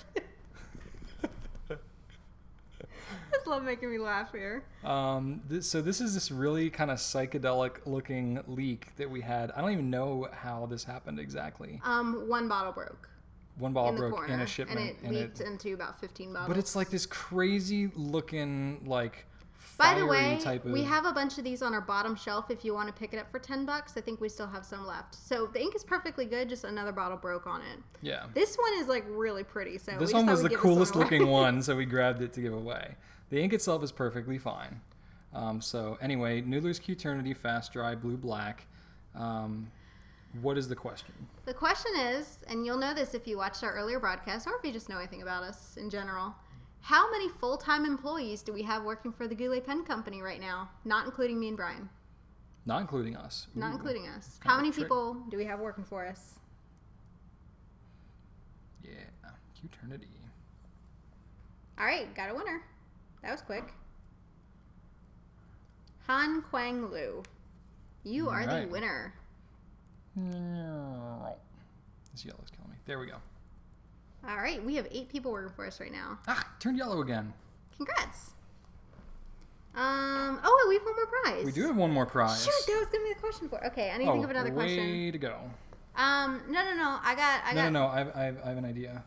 I just love making me laugh here. So this is this really kind of psychedelic looking leak that we had. I don't even know how this happened exactly. One bottle broke One bottle in the broke corner, in a shipment. and it leaked into about 15 bottles. But it's like this crazy looking, like, By fiery the way, type of... we have a bunch of these on our bottom shelf if you want to pick it up for $10. I think we still have some left. So the ink is perfectly good, just another bottle broke on it. Yeah. This one is like really pretty. So This we just one thought was we'd the give this coolest away. looking one, so we grabbed it to give away. The ink itself is perfectly fine. So anyway, Noodler's Qternity Fast Dry Blue Black. What is the question? The question is, and you'll know this if you watched our earlier broadcast or if you just know anything about us in general, how many full-time employees do we have working for the Goulet Pen Company right now? Not including me and Brian. Not including us. Not Ooh. including us. Kind How of a many trick. people do we have working for us? Yeah, Qternity. All right, got a winner. That was quick. Han Quang Lu. You are the Alright. winner. This yellow's killing me. There we go. All right, we have 8 people working for us right now. Ah, turned yellow again. Congrats. Oh, wait, we have one more prize. We do have one more prize. Shoot, that was gonna be the question for. Okay, I need to think of another question. Way to go. No. I got. No. I have an idea.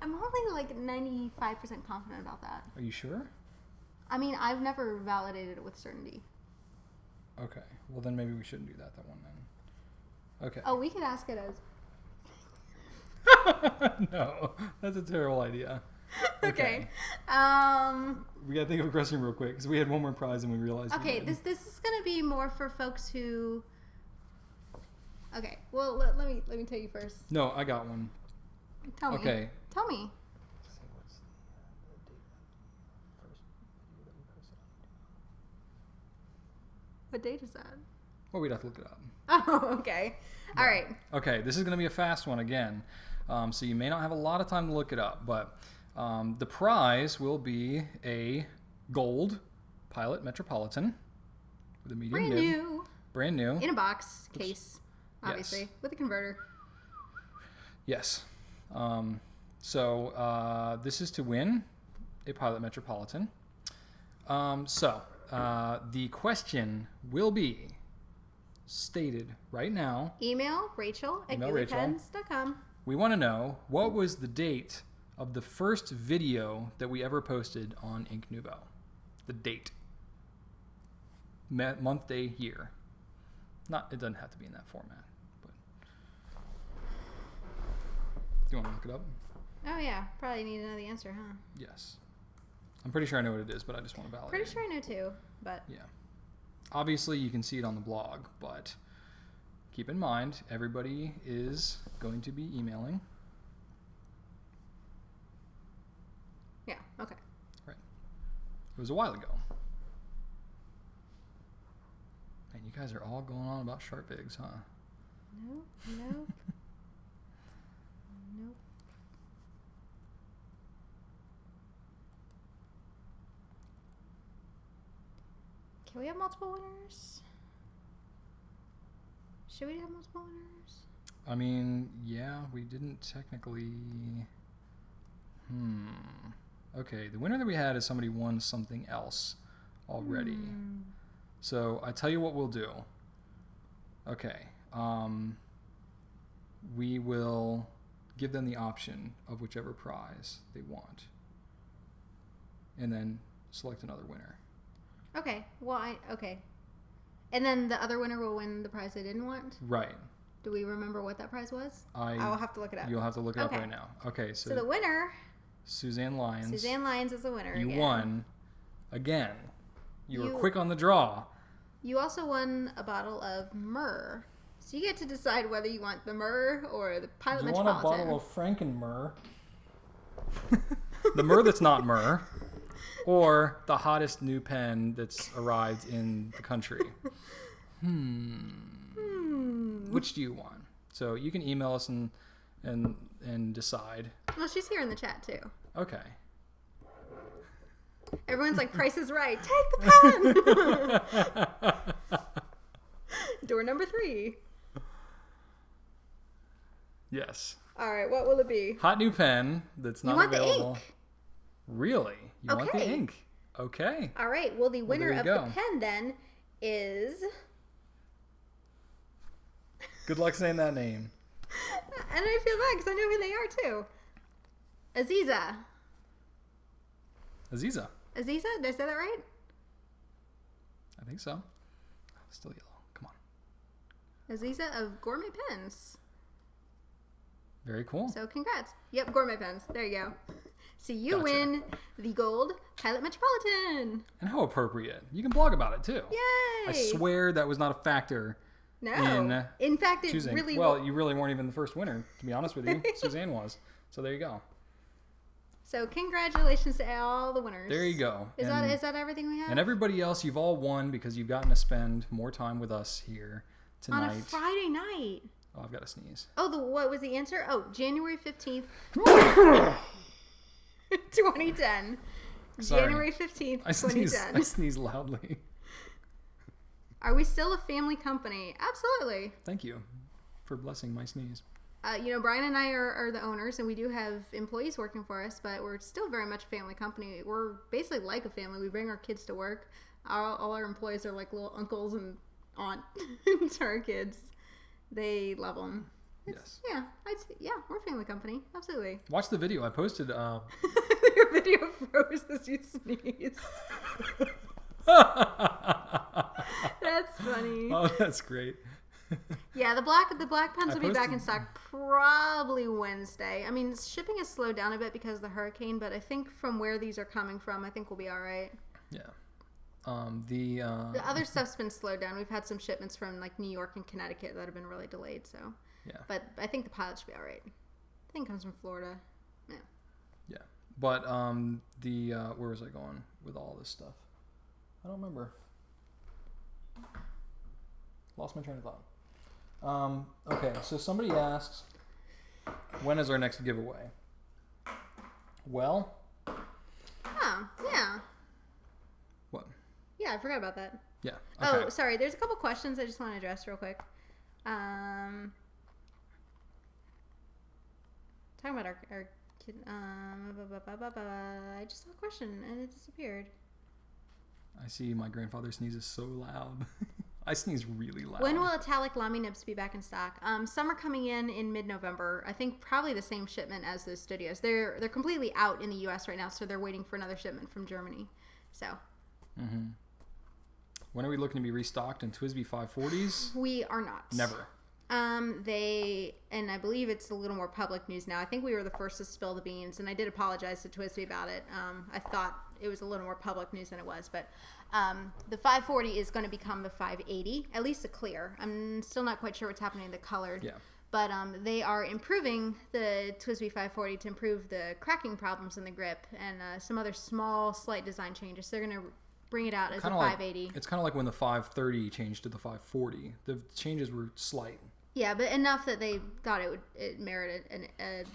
I'm only like 95% confident about that. Are you sure? I mean, I've never validated it with certainty. Okay. Well, then maybe we shouldn't do that one then. Okay. Oh, we could ask it as. No, that's a terrible idea. Okay. We gotta think of a question real quick because we had one more prize and we realized. Okay, we did. this is gonna be more for folks who. Okay, well let me tell you first. No, I got one. Tell me. Okay. Tell me. What date is that? Well, we'd have to look it up. Oh, okay. All right. Okay, this is going to be a fast one again. So you may not have a lot of time to look it up, but the prize will be a gold Pilot Metropolitan with a medium Brand nib. new. Brand new. In a box case, obviously, Yes. with a converter. Yes. So this is to win a Pilot Metropolitan. The question will be stated right now. Email Rachel at GoodlyPens.com. We want to know, what was the date of the first video that we ever posted on Ink Nouveau? The date. Month, day, year. It doesn't have to be in that format. But do you want to look it up? Oh, yeah. Probably need to know the answer, huh? Yes. I'm pretty sure I know what it is, but I just want to validate. Pretty sure I know too, but... Yeah. Obviously, you can see it on the blog, but keep in mind, everybody is going to be emailing. Yeah, okay. Right. It was a while ago. Man, you guys are all going on about Sharpigs, huh? Nope. Nope. Can we have multiple winners? Should we have multiple winners? I mean, yeah, we didn't technically... Okay, the winner that we had is somebody won something else already. So I tell you what we'll do. Okay, we will give them the option of whichever prize they want, and then select another winner. Okay. Well, okay. And then the other winner will win the prize they didn't want? Right. Do we remember what that prize was? I'll have to look it up. You'll have to look it up Okay. right now. Okay, so the winner... Suzanne Lyons. Suzanne Lyons is the winner. You again. won again. You were quick on the draw. You also won a bottle of myrrh. So you get to decide whether you want the myrrh or the Pilot You want Metropolitan. a bottle of Frankenmyrrh. The myrrh that's not myrrh. Or the hottest new pen that's arrived in the country. Which do you want? So you can email us and decide. Well, she's here in the chat too. Okay. Everyone's like, Price is Right. Take the pen. Door number 3. Yes. All right. What will it be? Hot new pen that's not You want available. the ink. Really? You want the Okay. ink? Okay. All right. Well, the winner there of you the go. pen then is... Good luck saying that name. And I feel bad because I know who they are too. Aziza. Aziza. Aziza? Did I say that right? I think so. Still yellow. Come on. Aziza of Gourmet Pens. Very cool. So congrats. Yep, Gourmet Pens. There you go. So you Gotcha. win the gold Pilot Metropolitan. And how appropriate. You can blog about it too. Yay! I swear that was not a factor No. In fact, it choosing. really Well, you really weren't even the first winner, to be honest with you. Suzanne was. So there you go. So congratulations to all the winners. There you go. Is that everything we have? And everybody else, you've all won because you've gotten to spend more time with us here tonight. On a Friday night. Oh, I've got to sneeze. Oh, what was the answer? Oh, January 15th, 2010. Sorry. January 15th, I 2010. sneeze loudly. Are we still a family company? Absolutely. Thank you for blessing my sneeze. Brian and I are the owners, and we do have employees working for us, but we're still very much a family company. We're basically like a family. We bring our kids to work. All our employees are like little uncles and aunt to our kids. They love them. Yes. Yeah, we're a family company. Absolutely. Watch the video. I posted. Your video froze as you sneezed. That's funny. Oh, that's great. Yeah, the black pens will be back in stock probably Wednesday. I mean, shipping has slowed down a bit because of the hurricane, but I think from where these are coming from, I think we'll be all right. Yeah. The other stuff's been slowed down. We've had some shipments from like New York and Connecticut that have been really delayed. So, yeah. But I think the pilot should be all right. I think it comes from Florida. Yeah. Yeah. But where was I going with all this stuff? I don't remember. Lost my train of thought. Okay, so somebody asks, when is our next giveaway? Well. Oh, yeah. What? Yeah, I forgot about that. Yeah. Okay. Oh, sorry. There's a couple questions I just want to address real quick. Talking about our kid. I just saw a question and it disappeared. I see my grandfather sneezes so loud. I sneeze really loud. When will Italic Lamy nibs be back in stock? Some are coming in mid-November. I think probably the same shipment as those studios. They're completely out in the U.S. right now, so they're waiting for another shipment from Germany. So. Mm-hmm. When are we looking to be restocked in TWSBI 540s? We are not. Never. And I believe it's a little more public news now. I think we were the first to spill the beans, and I did apologize to TWSBI about it. I thought it was a little more public news than it was, but the 540 is going to become the 580, at least a clear. I'm still not quite sure what's happening to the colored. Yeah. But they are improving the TWSBI 540 to improve the cracking problems in the grip and some other small, slight design changes. They're going to bring it out as a 580. It's kind of like when the 530 changed to the 540. The changes were slight. Yeah, but enough that they thought it merited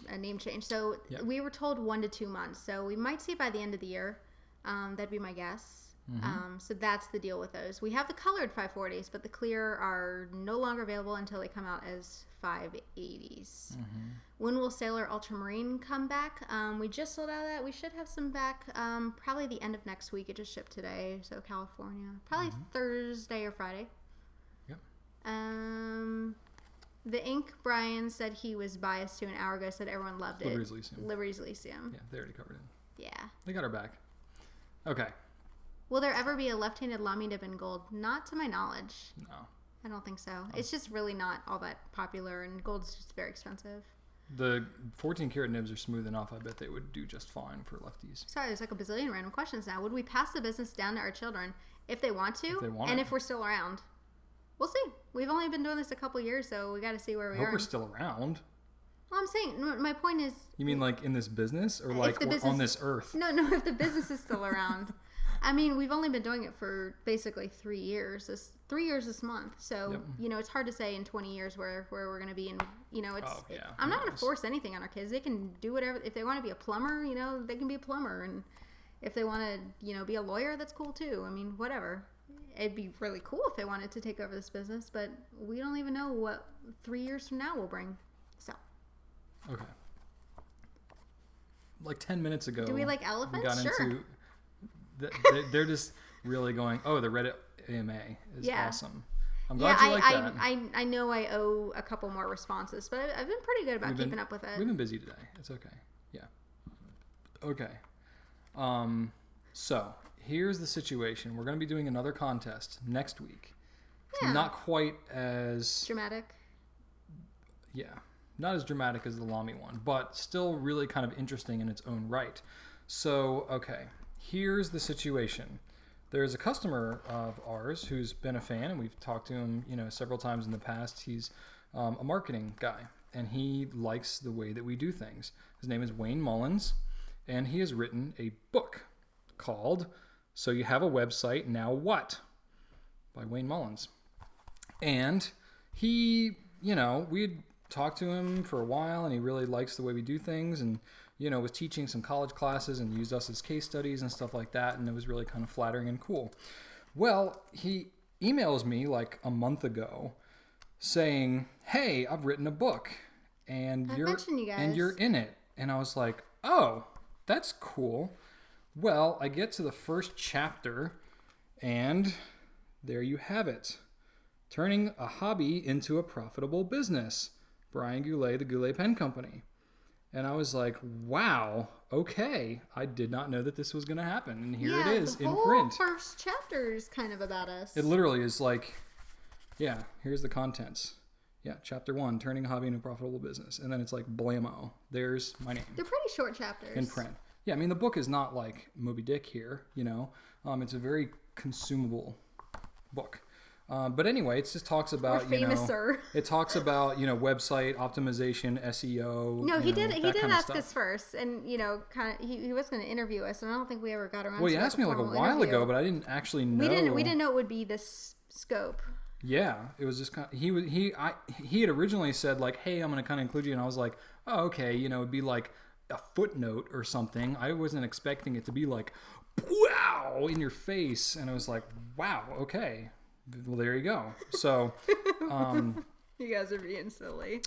a name change. So we were told 1 to 2 months. So we might see it by the end of the year. That'd be my guess. Mm-hmm. So that's the deal with those. We have the colored 540s, but the clear are no longer available until they come out as 580s. Mm-hmm. When will Sailor Ultramarine come back? We just sold out of that. We should have some back probably the end of next week. It just shipped today, so California. Probably Thursday or Friday. Yep. The ink, Brian said he was biased to an hour ago, said everyone loved Liberty's it. Elysium. Liberty's Elysium. Yeah, they already covered it. Yeah. They got her back. Okay. Will there ever be a left-handed Lamy nib in gold? Not to my knowledge. No. I don't think so. It's just really not all that popular, and gold's just very expensive. The 14 karat nibs are smooth enough. I bet they would do just fine for lefties. Sorry, there's like a bazillion random questions now. Would we pass the business down to our children if they want to, if we're still around? We'll see. We've only been doing this a couple years, so we got to see where we are. I hope we're still around. Well, I'm saying, my point is... You mean like in this business, or like on this earth? No, if the business is still around. I mean, we've only been doing it for basically 3 years. 3 years this month. So, it's hard to say in 20 years where we're going to be. And, I'm not going to force anything on our kids. They can do whatever. If they want to be a plumber, they can be a plumber. And if they want to, be a lawyer, that's cool too. I mean, whatever. It'd be really cool if they wanted to take over this business, but we don't even know what 3 years from now will bring. So. Okay. Like 10 minutes ago. Do we like elephants? Sure. They're just really going, the Reddit AMA is awesome. I'm glad you like that. I know I owe a couple more responses, but I've been pretty good about keeping up with it. We've been busy today. It's okay. Yeah. Okay. So here's the situation. We're going to be doing another contest next week. It's not quite as dramatic. Yeah. Not as dramatic as the Lamy one, but still really kind of interesting in its own right. So, okay. Here's the situation. There's a customer of ours who's been a fan, and we've talked to him, several times in the past. He's a marketing guy, and he likes the way that we do things. His name is Wayne Mullins, and he has written a book called So You Have a Website, Now What? By Wayne Mullins. And he, we'd talked to him for a while, and he really likes the way we do things, and was teaching some college classes and used us as case studies and stuff like that, and it was really kind of flattering and cool. Well, he emails me like a month ago saying, "Hey, I've written a book, and you're in it." And I was like, "Oh, that's cool." Well, I get to the first chapter, and there you have it. Turning a hobby into a profitable business. Brian Goulet, the Goulet Pen Company. And I was like, wow, okay. I did not know that this was going to happen. And here it is in print. The first chapter is kind of about us. It literally is like, here's the contents. Yeah, chapter 1, turning a hobby into a profitable business. And then it's like, blammo, there's my name. They're pretty short chapters. In print. Yeah, I mean, the book is not like Moby Dick here, It's a very consumable book. But anyway, it just talks about, it talks about, website optimization, SEO. No, he did ask us first, and, kind of, he was going to interview us, and I don't think we ever got around to it. Well, he asked me like a while ago, but I didn't actually know. We didn't know it would be this scope. Yeah, it was just kind of, he had originally said like, hey, I'm going to kind of include you, and I was like, oh, okay, it'd be like a footnote or something. I wasn't expecting it to be like, wow, in your face. And I was like, wow, okay. Well, there you go. So, you guys are being silly.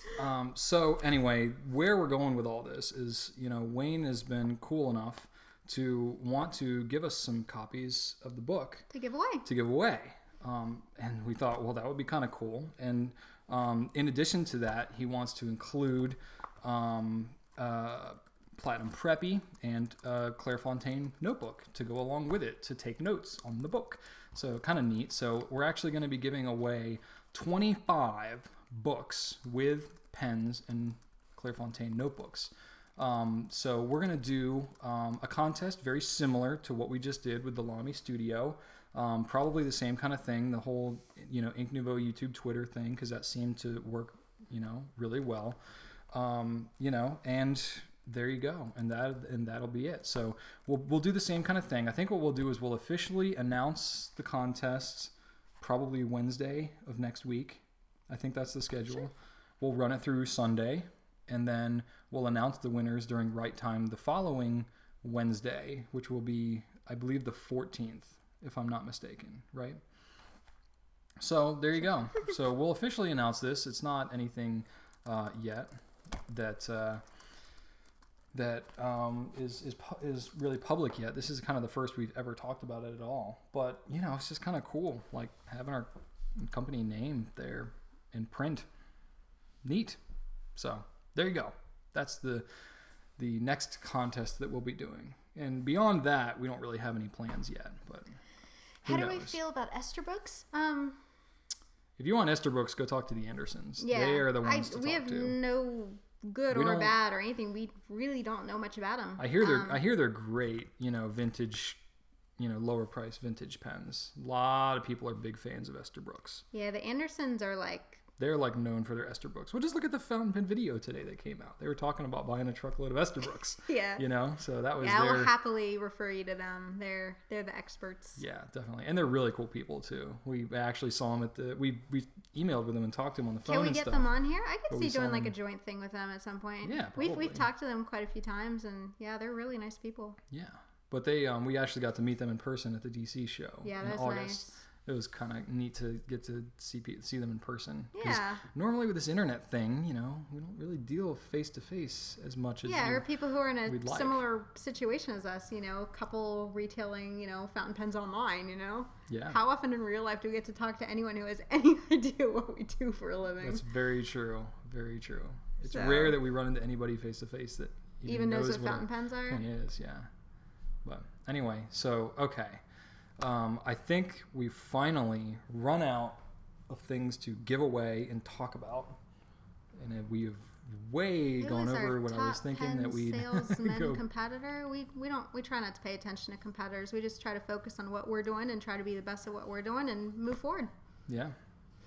So anyway, where we're going with all this is, Wayne has been cool enough to want to give us some copies of the book To give away. And we thought, well, that would be kind of cool. And in addition to that, he wants to include Platinum Preppy and Clairefontaine notebook to go along with it to take notes on the book. So kind of neat. So we're actually going to be giving away 25 books with pens and Clairefontaine notebooks. So we're going to do a contest very similar to what we just did with the Lamy Studio. Probably the same kind of thing, the whole, Ink Nouveau YouTube Twitter thing, because that seemed to work, really well. And there you go. And that'll be it. So we'll do the same kind of thing. I think what we'll do is we'll officially announce the contest probably Wednesday of next week. I think that's the schedule. Sure. We'll run it through Sunday, and then we'll announce the winners during Right Time the following Wednesday, which will be, I believe, the 14th, if I'm not mistaken, right? So there you go. So we'll officially announce this. It's not anything yet that is really public yet. This is kind of the first we've ever talked about it at all. But, it's just kind of cool, like having our company name there in print. Neat. So there you go. That's the next contest that we'll be doing. And beyond that, we don't really have any plans yet. But how do we feel about Esterbrook's? If you want Esterbrook's, go talk to the Andersons. Yeah, they are the ones to we talk have to. No good or bad or anything. We really don't know much about them. I hear they're great. Vintage. Lower price vintage pens. A lot of people are big fans of Esterbrook's. Yeah, the Andersons are they're known for their Esterbrook's. Well, just look at the fountain pen video today that came out. They were talking about buying a truckload of Esterbrook's. Yeah. So that was I will happily refer you to them. They're the experts. Yeah, definitely. And they're really cool people too. We actually saw them we emailed with them and talked to them on the phone. Can we get them on here? I could see doing them. a joint thing with them at some point. Yeah, probably. We've talked to them quite a few times, and yeah, they're really nice people. Yeah. But they we actually got to meet them in person at the DC show in August. Nice. It was kind of neat to get to see them in person. Yeah. Normally with this internet thing, we don't really deal face to face as much as or people who are in a similar situation as us. Couple retailing, fountain pens online. Yeah. How often in real life do we get to talk to anyone who has any idea what we do for a living? That's very true. Very true. It's rare that we run into anybody face to face that even knows what fountain pens are. Pen is, yeah. But anyway, so okay. I think we finally run out of things to give away and talk about, and we have gone over what I was thinking that we salesman competitor. We try not to pay attention to competitors. We just try to focus on what we're doing and try to be the best at what we're doing and move forward. Yeah,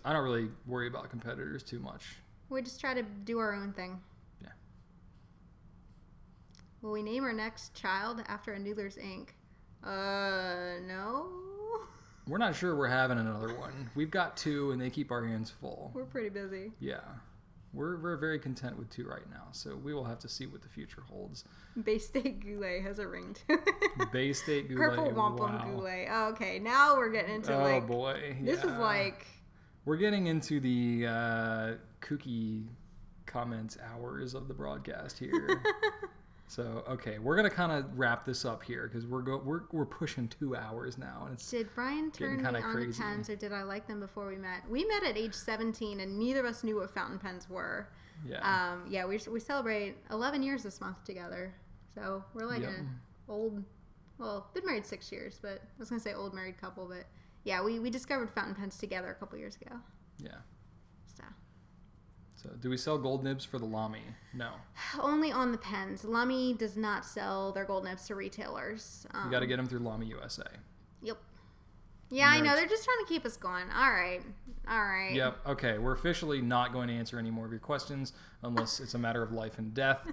I don't really worry about competitors too much. We just try to do our own thing. Yeah. Will we name our next child after a Noodler's Inc.? No. We're not sure we're having another one. We've got 2, and they keep our hands full. We're pretty busy. Yeah. We're very content with 2 right now, so we will have to see what the future holds. Bay State Goulet has a ring to it. Bay State Goulet. Purple Wampum Goulet. Oh, okay, now we're getting into Oh boy. This is we're getting into the kooky comments hours of the broadcast here. So, okay, we're going to kind of wrap this up here because we're pushing 2 hours now. And it's did Brian turn me on to pens, or did I like them before we met? We met at age 17, and neither of us knew what fountain pens were. Yeah. We celebrate 11 years this month together. So we're an old, been married 6 years, but I was going to say old married couple. But yeah, we discovered fountain pens together a couple years ago. Yeah. So do we sell gold nibs for the Lamy? No. Only on the pens. Lamy does not sell their gold nibs to retailers. You got to get them through Lamy USA. Yep. Yeah, I know. They're just trying to keep us going. All right. Yep. Okay. We're officially not going to answer any more of your questions unless it's a matter of life and death.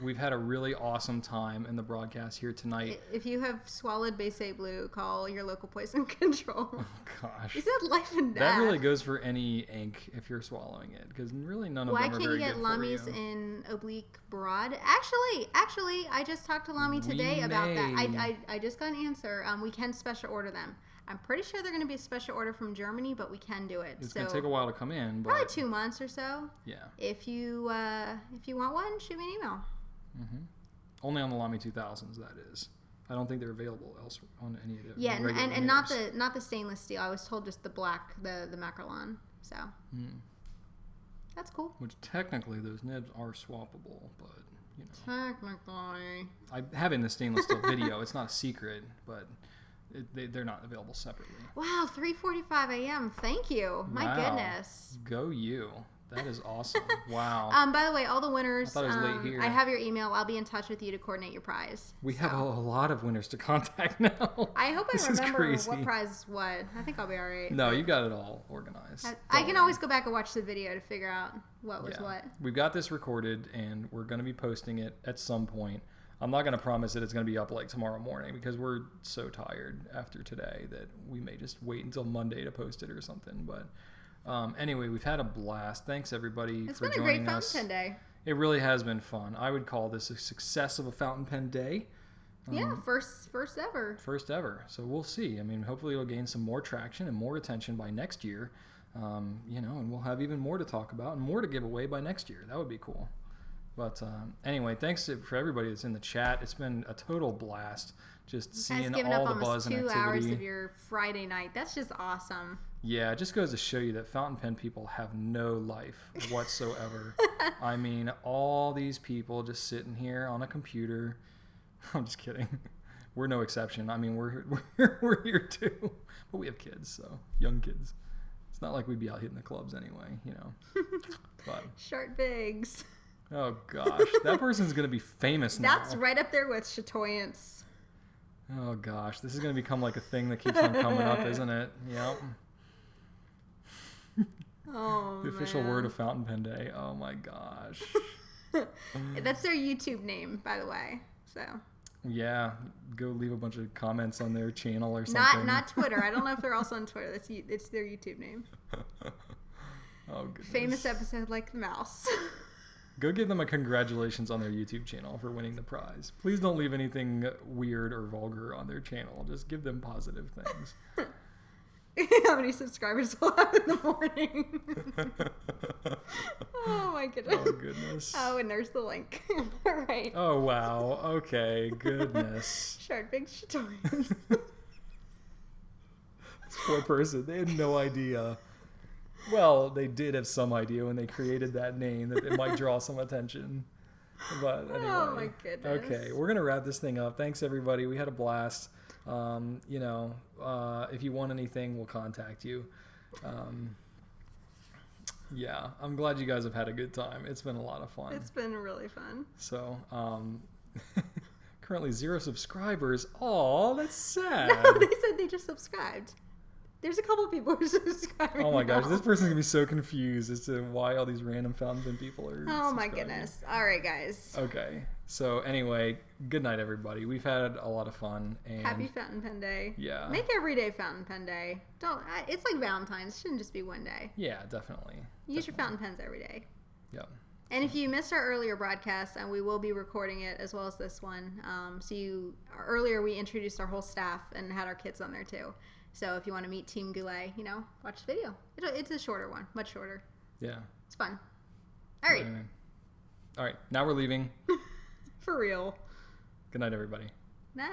We've had a really awesome time in the broadcast here tonight. If you have swallowed Baysay Blue, call your local poison control. Oh, gosh. You said life and death. That really goes for any ink if you're swallowing it, because really none of them are very good for you. Why can't you get Lamy's in oblique broad? Actually, I just talked to Lamy today about that. I just got an answer. We can special order them. I'm pretty sure they're going to be a special order from Germany, but we can do it. It's going to take a while to come in. But probably 2 months or so. Yeah. If you want one, shoot me an email. Mm-hmm. Only on the Lamy 2000s, that is. I don't think they're available elsewhere on any of the and not the stainless steel. I was told just the black, the Macrolon. So that's cool. Which technically those nibs are swappable, but you know. Technically. Having the stainless steel video, it's not a secret, but they're not available separately. Wow, 3:45 a.m. Thank you. My goodness. Go you. That is awesome. Wow. By the way, all the winners, I thought it was late here. I have your email. I'll be in touch with you to coordinate your prize. We have a lot of winners to contact now. I hope I remember what prize is what. I think I'll be all right. No, you got it all organized. I can always go back and watch the video to figure out what was what. We've got this recorded, and we're going to be posting it at some point. I'm not going to promise that it's going to be up like tomorrow morning because we're so tired after today that we may just wait until Monday to post it or something. But anyway, we've had a blast. Thanks, everybody, for joining us. It's been a great fountain pen day. It really has been fun. I would call this a success of a fountain pen day. Yeah, first ever. First ever. So we'll see. I mean, hopefully it'll gain some more traction and more attention by next year. And we'll have even more to talk about and more to give away by next year. That would be cool. But anyway, thanks for everybody that's in the chat. It's been a total blast just seeing all the buzz and activity. 2 hours of your Friday night. That's just awesome. Yeah, it just goes to show you that fountain pen people have no life whatsoever. I mean, all these people just sitting here on a computer. I'm just kidding. We're no exception. I mean, we're here too, but we have kids, so young kids. It's not like we'd be out hitting the clubs anyway, you know. But Short Bigs. Oh gosh, that person's gonna be famous now. That's right up there with Chatoyance. Oh gosh, this is gonna become like a thing that keeps on coming up, isn't it? Yep. Oh, the official word of Fountain Pen Day. Oh my gosh. That's their YouTube name, by the way. So. Yeah, go leave a bunch of comments on their channel or something. Not Twitter. I don't know if they're also on Twitter. It's their YouTube name. Oh goodness. Famous episode like the mouse. Go give them a congratulations on their YouTube channel for winning the prize. Please don't leave anything weird or vulgar on their channel. Just give them positive things. How many subscribers will have in the morning? Oh my goodness. Oh goodness. Oh, and there's the link. All right. Oh wow. Okay. Goodness. Short Big Chatoyance. This poor person. They had no idea. Well, they did have some idea when they created that name that it might draw some attention. But anyway. Oh my goodness. Okay, we're going to wrap this thing up. Thanks, everybody. We had a blast. If you want anything, we'll contact you. Yeah, I'm glad you guys have had a good time. It's been a lot of fun. It's been really fun. So, currently 0 subscribers. Aw, that's sad. No, they said they just subscribed. There's a couple people who are subscribing. Oh my gosh, this person's gonna be so confused as to why all these random fountain pen people are. Oh my goodness! All right, guys. Okay, so anyway, good night, everybody. We've had a lot of fun. And happy Fountain Pen Day. Yeah. Make every day Fountain Pen Day. It's like Valentine's. It shouldn't just be one day. Yeah, definitely. Use your fountain pens every day. Yep. And if you missed our earlier broadcast, and we will be recording it as well as this one. Earlier we introduced our whole staff and had our kids on there too. So if you want to meet Team Goulet, watch the video. It's a shorter one, much shorter. Yeah. It's fun. All right. Anyway. All right. Now we're leaving. For real. Good night, everybody. Night.